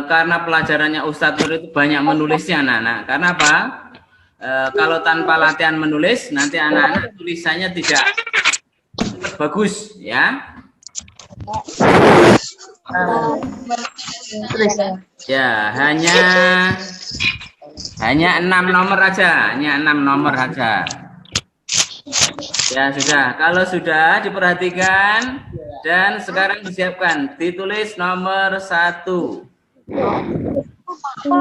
karena pelajarannya Ustadz Nur itu banyak menulisnya anak-anak. Karena apa? Kalau tanpa latihan menulis, nanti anak-anak tulisannya tidak bagus, ya. Ya, hanya 6 nomor aja, Ya sudah, kalau sudah diperhatikan dan sekarang disiapkan, ditulis nomor 1. Sudah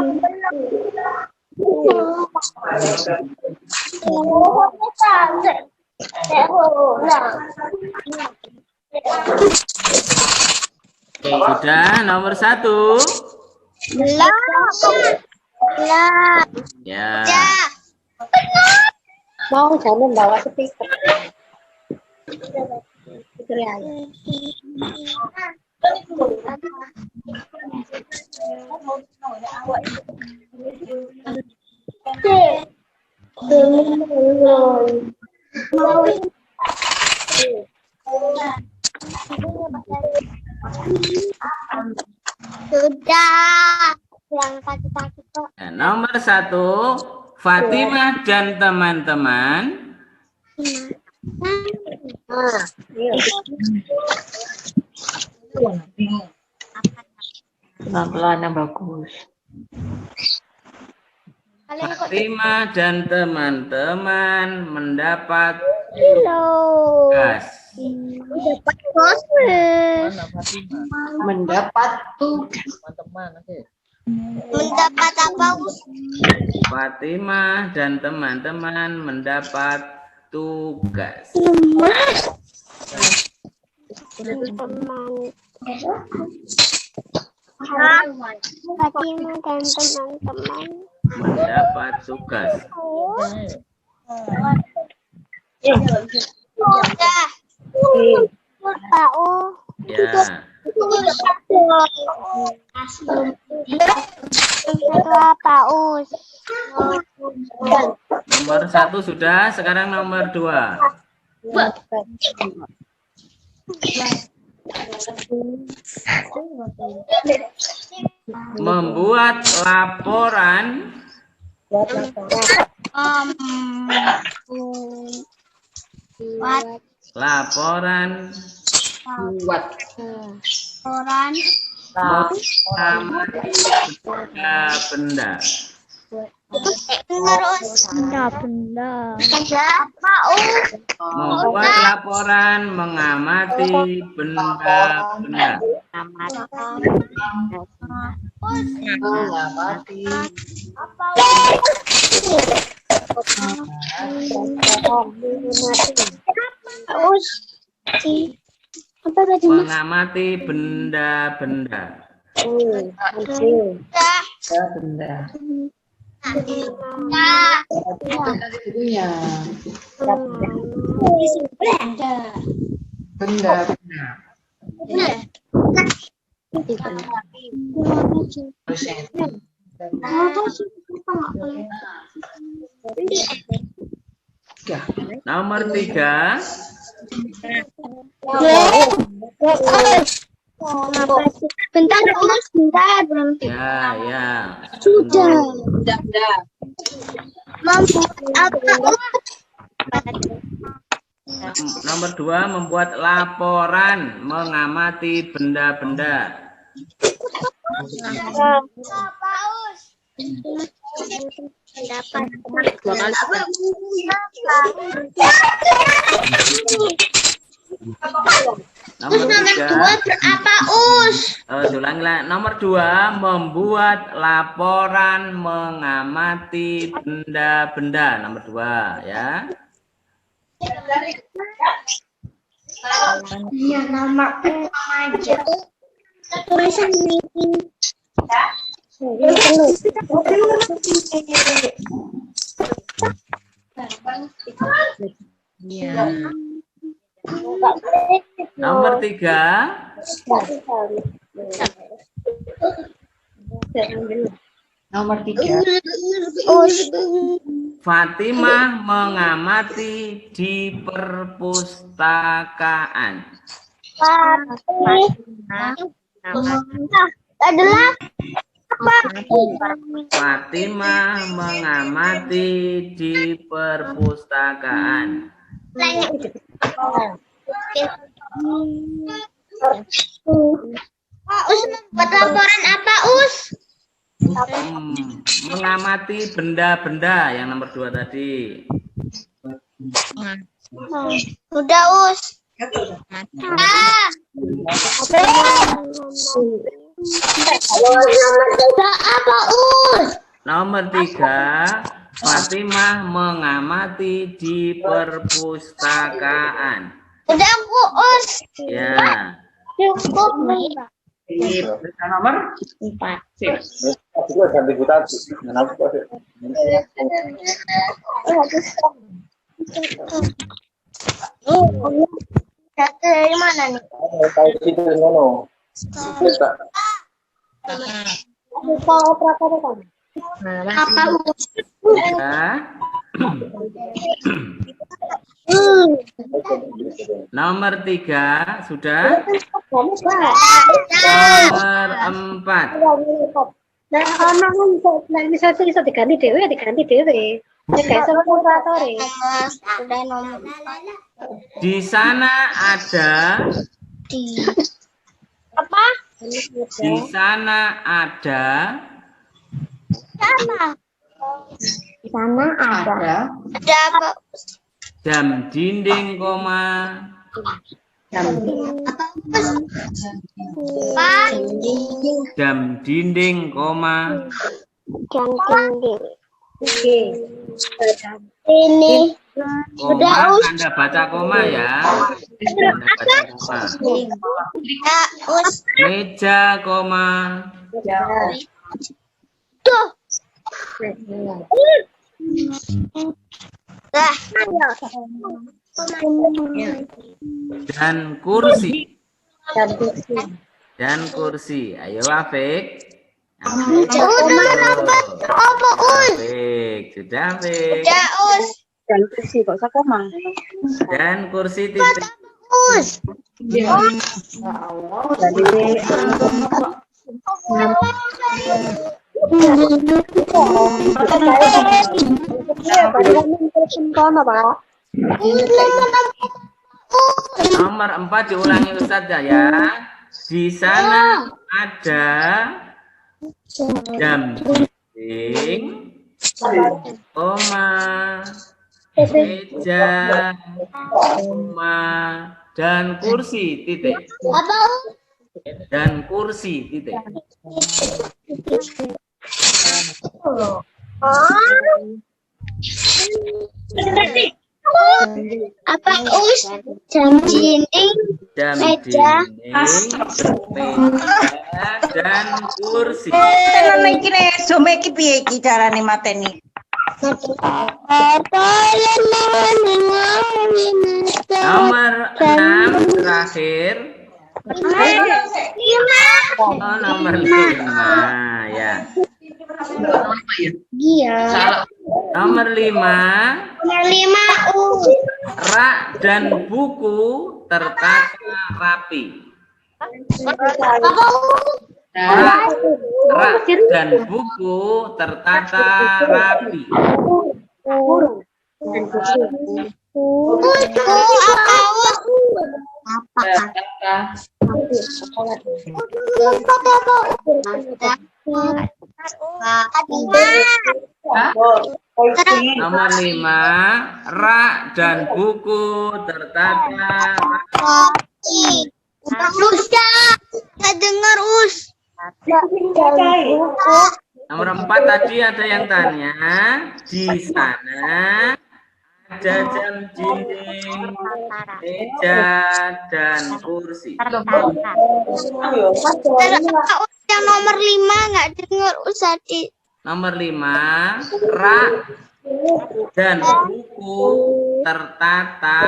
nomor 1. Ya. Mau jangan bawa speaker. Sudah. Yang pagi-pagi kok. Nah, nomor 1, Fatimah dan teman-teman Pelan-pelan yang bagus. Fatimah dan teman-teman mendapat tugas. Mendapat tugas. Mendapat apa, Us? Fatimah dan teman-teman mendapat tugas. Fatimah dan teman-teman Mendapat tugas. Sudah. Pak U. Ya. Pak Us. Nomor 1 sudah, sekarang nomor 2. Membuat laporan Buat. mengamati benda-benda. Terus. Pak U. Membuat laporan mengamati benda-benda. Mengamati. Us. Apa tadi, Mas? Mengamati benda-benda. Benda. Tadi bukunya. Benda. Nomor 3. Bentar, Mas, bentar. Ya. Sudah. Nomor 2, membuat laporan mengamati benda-benda. Nomor 3 berapa, Us? ulangi lah. Nomor 2, membuat laporan mengamati benda-benda. Nomor 2 ya. Ya, nama aja. Tulisan meeting. Nomor 3, Nomor 3. Fatimah mengamati di perpustakaan. Adalah Fatimah mengamati di perpustakaan. Us membuat laporan apa, Us? Mengamati benda-benda yang nomor 2 tadi. Sudah, Us. Nomor 3, Fatimah mengamati di perpustakaan. Udah aku us. Ya. Cukup. Nomor 4. Sip. Dari mana nih? Apa us? Ya. Nomor 3 sudah. Nomor 4. Nah, bisa diganti dewe, diganti dewe. Udah nomor. Di sana ada. Apa? Di sana ada. Apa? Di sana ada. Ada apa? Jam dinding, koma. Apa? Jam dinding, koma. Jam dinding. Ini. Koma, Anda baca koma ya. Anda baca koma. Meja, koma. Tuh. Dan kursi. Dan kursi. Ayo, Afik. Apa us? Afik, sudah, Afik. Udah us. Dan kursi kok saya koma. Dan kursi titik. Us. Nomor 4 diulangi Ustadz ya. Di sana ada jam dinding, koma, meja, koma, dan kursi titik. Apa? Dan kursi titik. Apa us? Jam dinding, Jam meja, dinding, meja, dan kursi. Carane mateni. Nomor 6 terakhir. Oh, nomor 5 ya. Iya. Nomor 5, Nomor 5 us. rak dan buku tertata rapi. Rak dan buku tertata rapi. Nomor 5, rak dan buku tertata rapi. Usya, nggak dengar us. Nomor 4 tadi ada yang tanya, di sana ada jam dinding, meja, dan kursi. Yang nomor 5 nggak dengar Usadi. Nomor 5, rak dan buku tertata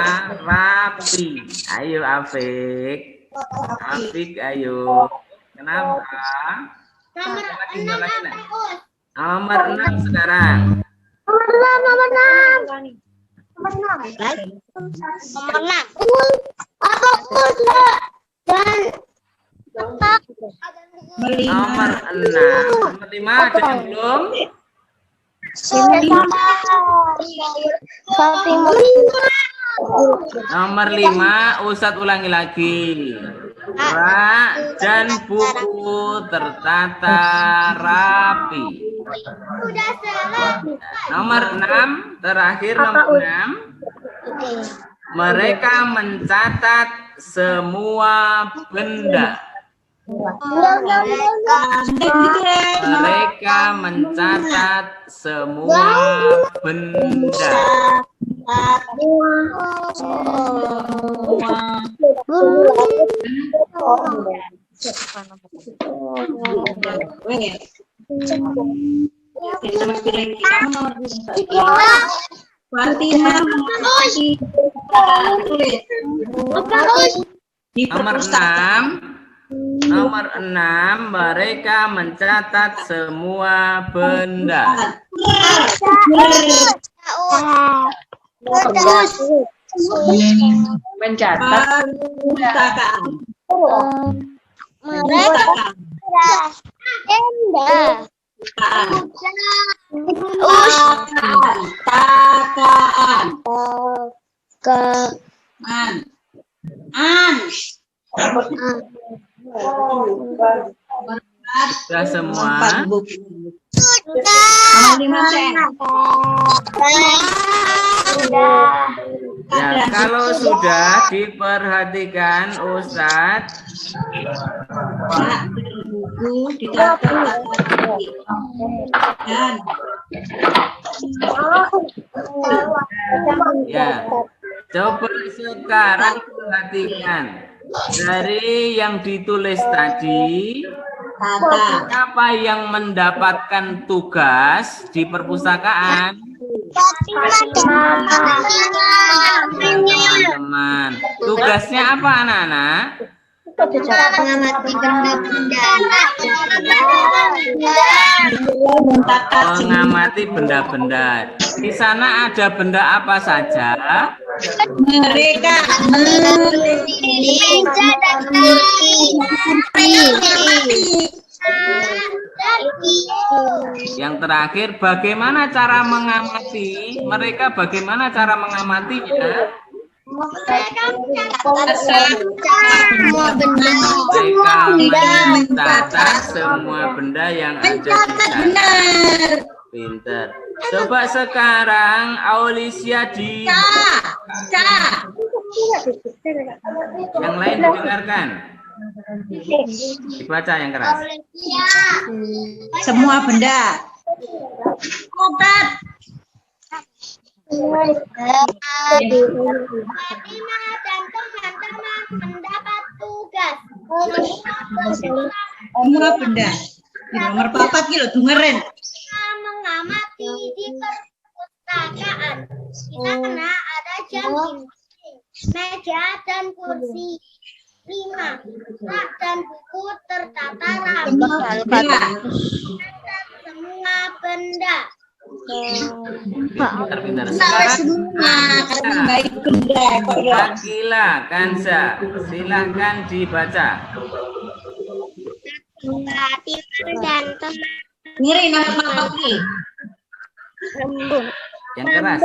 rapi. Ayo Afik. Afik, ayo. Kenapa? Nomor Lagi, 6 lagi, apa Nak. us? Nomor 6 sekarang. Nomor 6. Apa us? Dan Nomor 6. Nomor 5 ada yang belum? Nomor 5, Ustadz ulangi lagi. Rak dan buku tertata rapi. Udah salah. Nomor 6, terakhir nomor 6. Mereka mencatat semua benda. Mereka mencatat semua benda. Nomor 6, mereka mencatat semua benda. Mencatat. Sudah semua? Ya, kalau sudah diperhatikan Ustadz. Ya, coba sekarang perhatikan dari yang ditulis tadi. Siapa yang mendapatkan tugas di perpustakaan? Teman-teman. Tugasnya apa anak-anak? Mengamati benda-benda. Di sana ada benda apa saja? Mereka Yang terakhir, bagaimana cara mengamati? Mereka bagaimana cara mengamatinya? Mereka mencatat semua benda yang ada di sana. Pinter. Coba sekarang Aulia di yang lain didengarkan. Dibaca yang keras. semua benda. Obat. Fatimah dan teman-teman mendapat tugas Semua benda. Di nomor 4 kilo dengerin. mengamati di perpustakaan. Di sana ada jam dinding, meja dan kursi. 5. Rak dan buku tertata rapi. Semua benda. Pintar-pintar. Sekarang Akila, Kanza, silahkan dibaca. Fatimah dan teman Ngiri nama ini. Yang keras.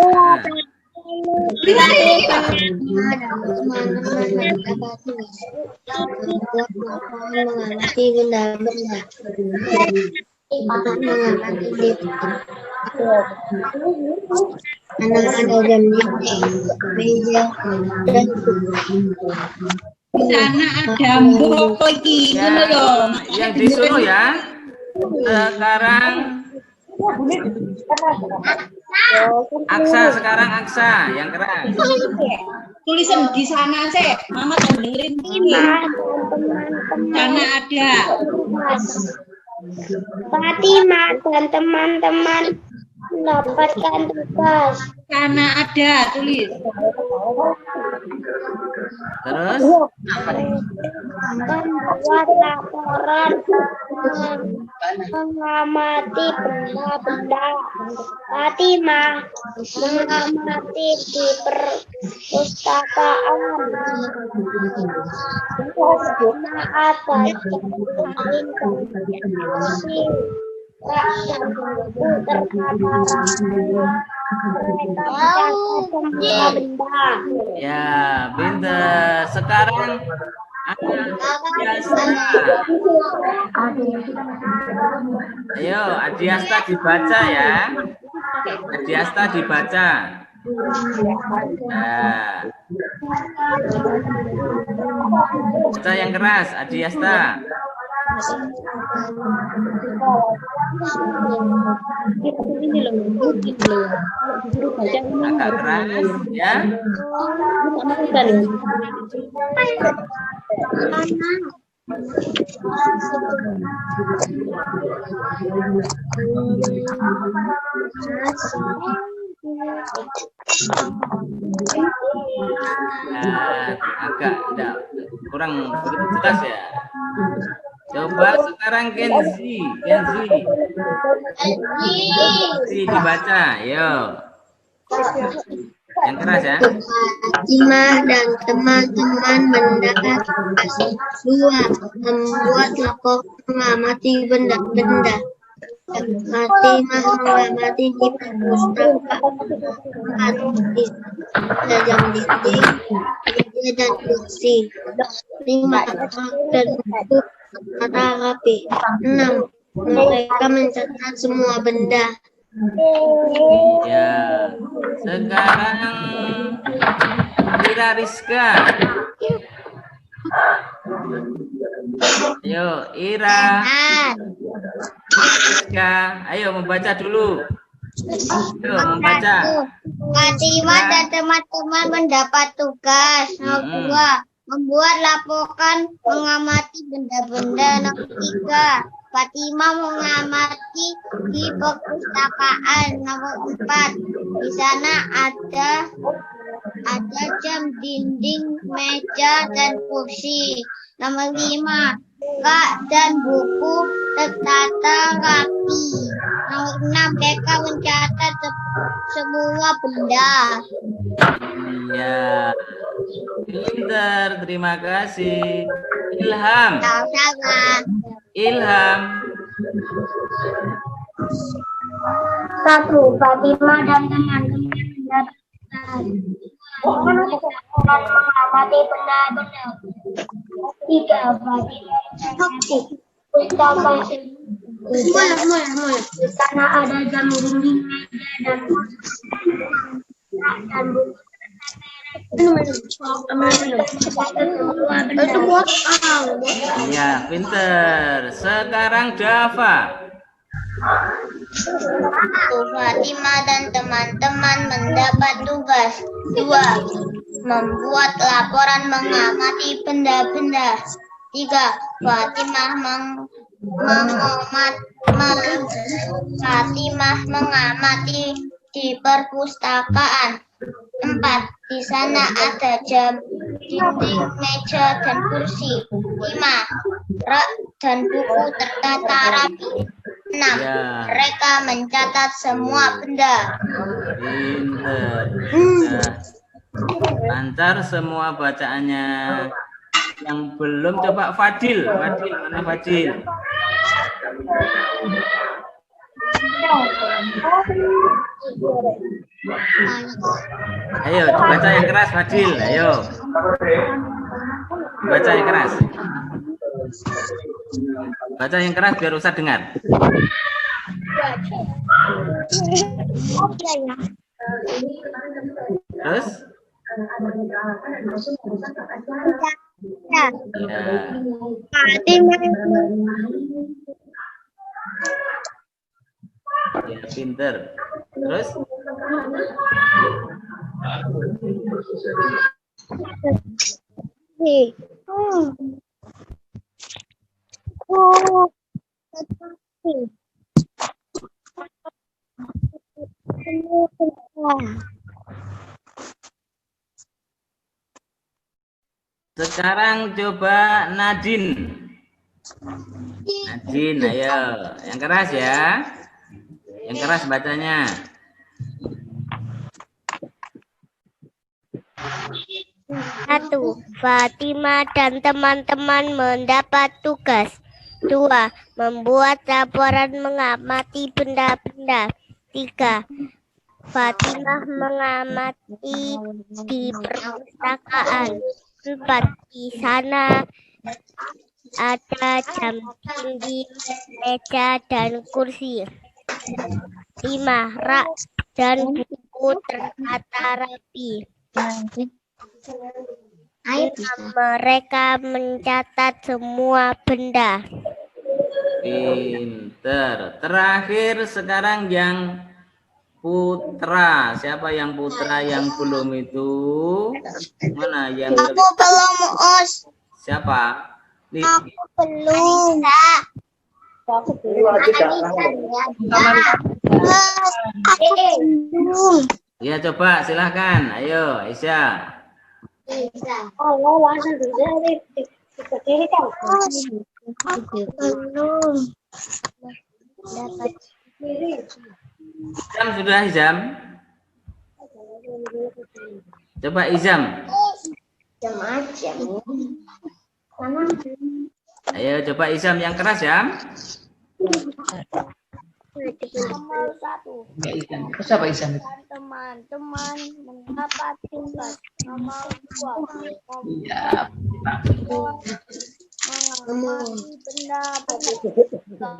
mengamati benda-benda. Anak ada jam dinding, meja, dan Di sana ada mbok iki, ngono lho. Yang disuruh ya. Sekarang Aksa, sekarang Aksa yang keras. Tulisan di sana sih, Mama dengerin. Sana ada. Fatimah dan teman-teman mendapatkan tugas. Sana ada, tulis. Terus Membuat laporan, mengamati benda-benda. Fatimah mengamati di perpustakaan. Maaf, ya, pinter. Sekarang Adiasta. Ayo, Adiasta dibaca ya. Adiasta dibaca. Nah. Baca yang keras, Adiasta. Agak keras ya. Agak tidak kurang begitu jelas ya. Coba sekarang Kenzi dibaca, yo. Yang keras ya. Fatimah dan teman-teman mendapat tugas 2. Membuat lapor mengamati benda-benda. Fatimah mengamati di perpustakaan 4. Di jam dinding, meja dan kursi. 5. Dan buku tata rapi. 6. Mereka mencatat semua benda. Ya, sekarang Ira Rizka. Ayo, Ira. Rizka, ayo membaca dulu. Ayo membaca. Fatimah dan teman-teman mendapat tugas. Nomor 2. Membuat laporan mengamati benda-benda. Nomor 3. Fatimah mengamati di perpustakaan. Nomor 4. Di sana ada jam dinding, meja dan kursi. Nomor 5. Rak dan buku tertata rapi. Nomor 6. Mereka mencatat semua benda. Iya. Pinter, terima kasih. Ilham. Sama-sama. Ilham. 1. Fatimah dan teman-teman mengamati benda-benda. 3. Fatimah perpustakaan. Di sana ada jam dinding, meja dan buku. Iya, pinter. Sekarang Dava. Fatimah dan teman-teman mendapat tugas 2. Membuat laporan mengamati benda-benda. 3. Fatimah mengamati di perpustakaan. 4. Di sana ada jam dinding, meja dan kursi. 5. Rak dan buku tertata rapi. 6. Ya. Mereka mencatat semua benda. Pinter. Sudah lancar semua bacaannya. Yang belum coba Fadil. Fadil, mana Fadil? Ayo baca yang keras Fadil. Ayo. Baca yang keras. Baca yang keras biar usah dengar. Terus? Ya. Ya, pinter. Terus? Sekarang coba Nadine. Nadine, ayo. Yang keras ya. Yang keras bacanya. Satu, Fatimah dan teman-teman mendapat tugas. 2. Membuat laporan mengamati benda-benda. 3. Fatimah mengamati di perpustakaan. 4. Di sana ada jam dinding, meja dan kursi. 5. Rak dan buku tertata rapi. 6. Mereka mencatat semua benda. Pinter. Terakhir sekarang yang putra. Siapa yang putra yang belum itu? Mana yang Aku belum, Us. siapa? Aku belum. Aku belum. Ya coba silahkan. Ayo Aisyah. Aku belum. Izam sudah Izam? Coba Izam. Jam aja. Ayo coba Izam yang keras ya. Nomor 1. Terus apa Isan? Teman-teman mendapat tugas. Nomor 2. Iya. Mengamati benda-benda.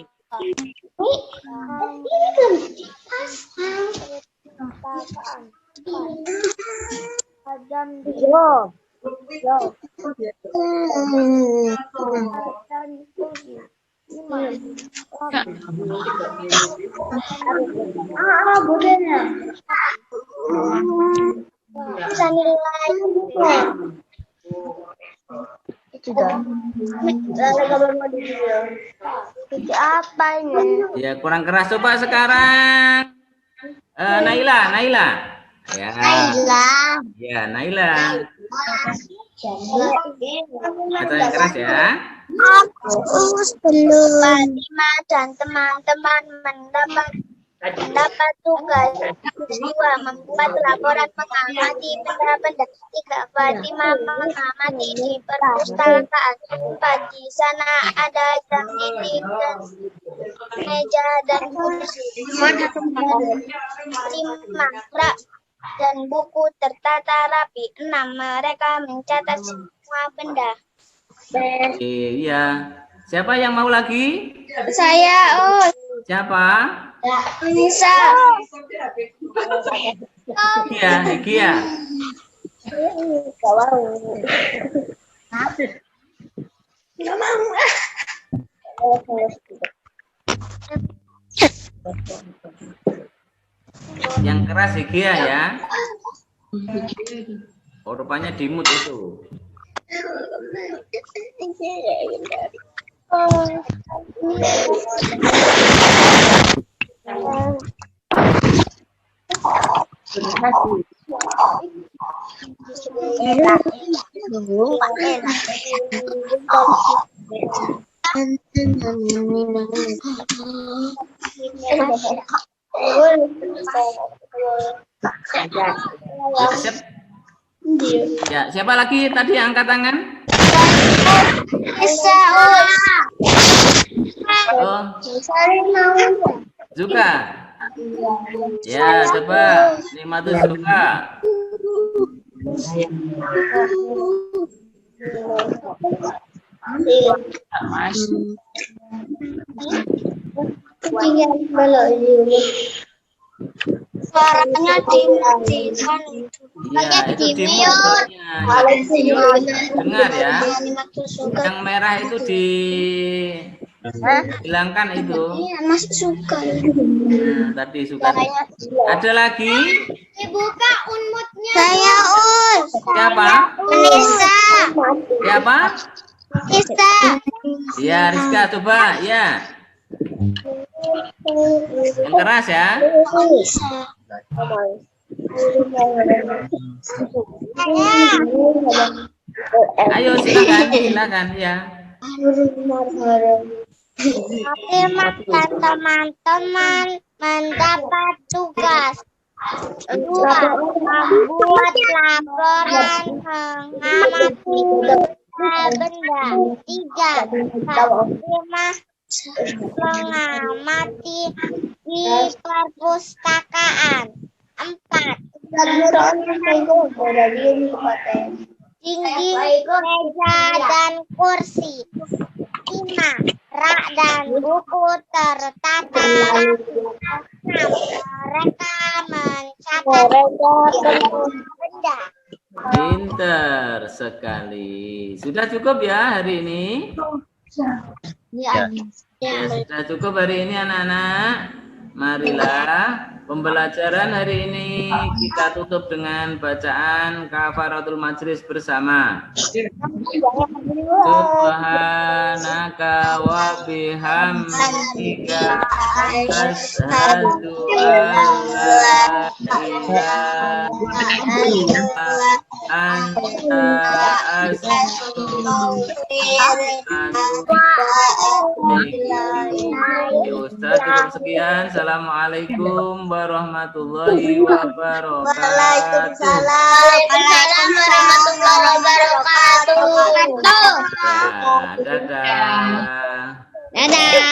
Adam Bisa nilai. Apa ini? Ya kurang keras coba sekarang. Naila. Ya. Ya Naila. Kata yang keras ya. Aku belum. Fatima dan teman-teman mendapat tugas. 2. Membuat laporan mengamati benda-benda. 3. Fatima mengamati di perpustakaan. 4. Di sana ada jam dinding dan meja dan kursi. 5. Rak dan buku tertata rapi. 6. Mereka mencatat semua benda. Iya. Siapa yang mau lagi? Saya, Siapa? Nisa. Gia. Yang keras Gia ya. Oh, rupanya di mute itu. Ya, siapa lagi tadi yang angkat tangan? Bisa, Oh, Zuka. Ya, coba. Nikmatu Zuka. Suaranya dimatikan. Iya, itu di mute. Dengar ya. Yang merah itu dihilangkan itu. Mas suka. Nah, tadi suka. Ada lagi? Dibuka unmutnya. Saya Siapa? Nisa. Siapa? Nisa. Ya, Rizka coba. Ya. Yang keras ya. Ayo silakan ya. Fatima dan teman-teman mendapat tugas. 2. Membuat laporan mengamati benda. 3. Fatima mengamati di perpustakaan. 4. Dinding, meja, dan kursi. 5. Rak dan buku tertata rapi. 6. Mereka mencatat benda. Pinter sekali. Sudah cukup ya hari ini? Ya. Ya, sudah cukup hari ini anak-anak. Marilah pembelajaran hari ini kita tutup dengan bacaan kafaratul majlis bersama. Subhanaka wa bihamdika asyhadu an la ilaha illa anta Ustaz cukup sekian. Assalamualaikum warahmatullahi wabarakatuh. Waalaikumsalam warahmatullahi wabarakatuh. Dadah. Dadah.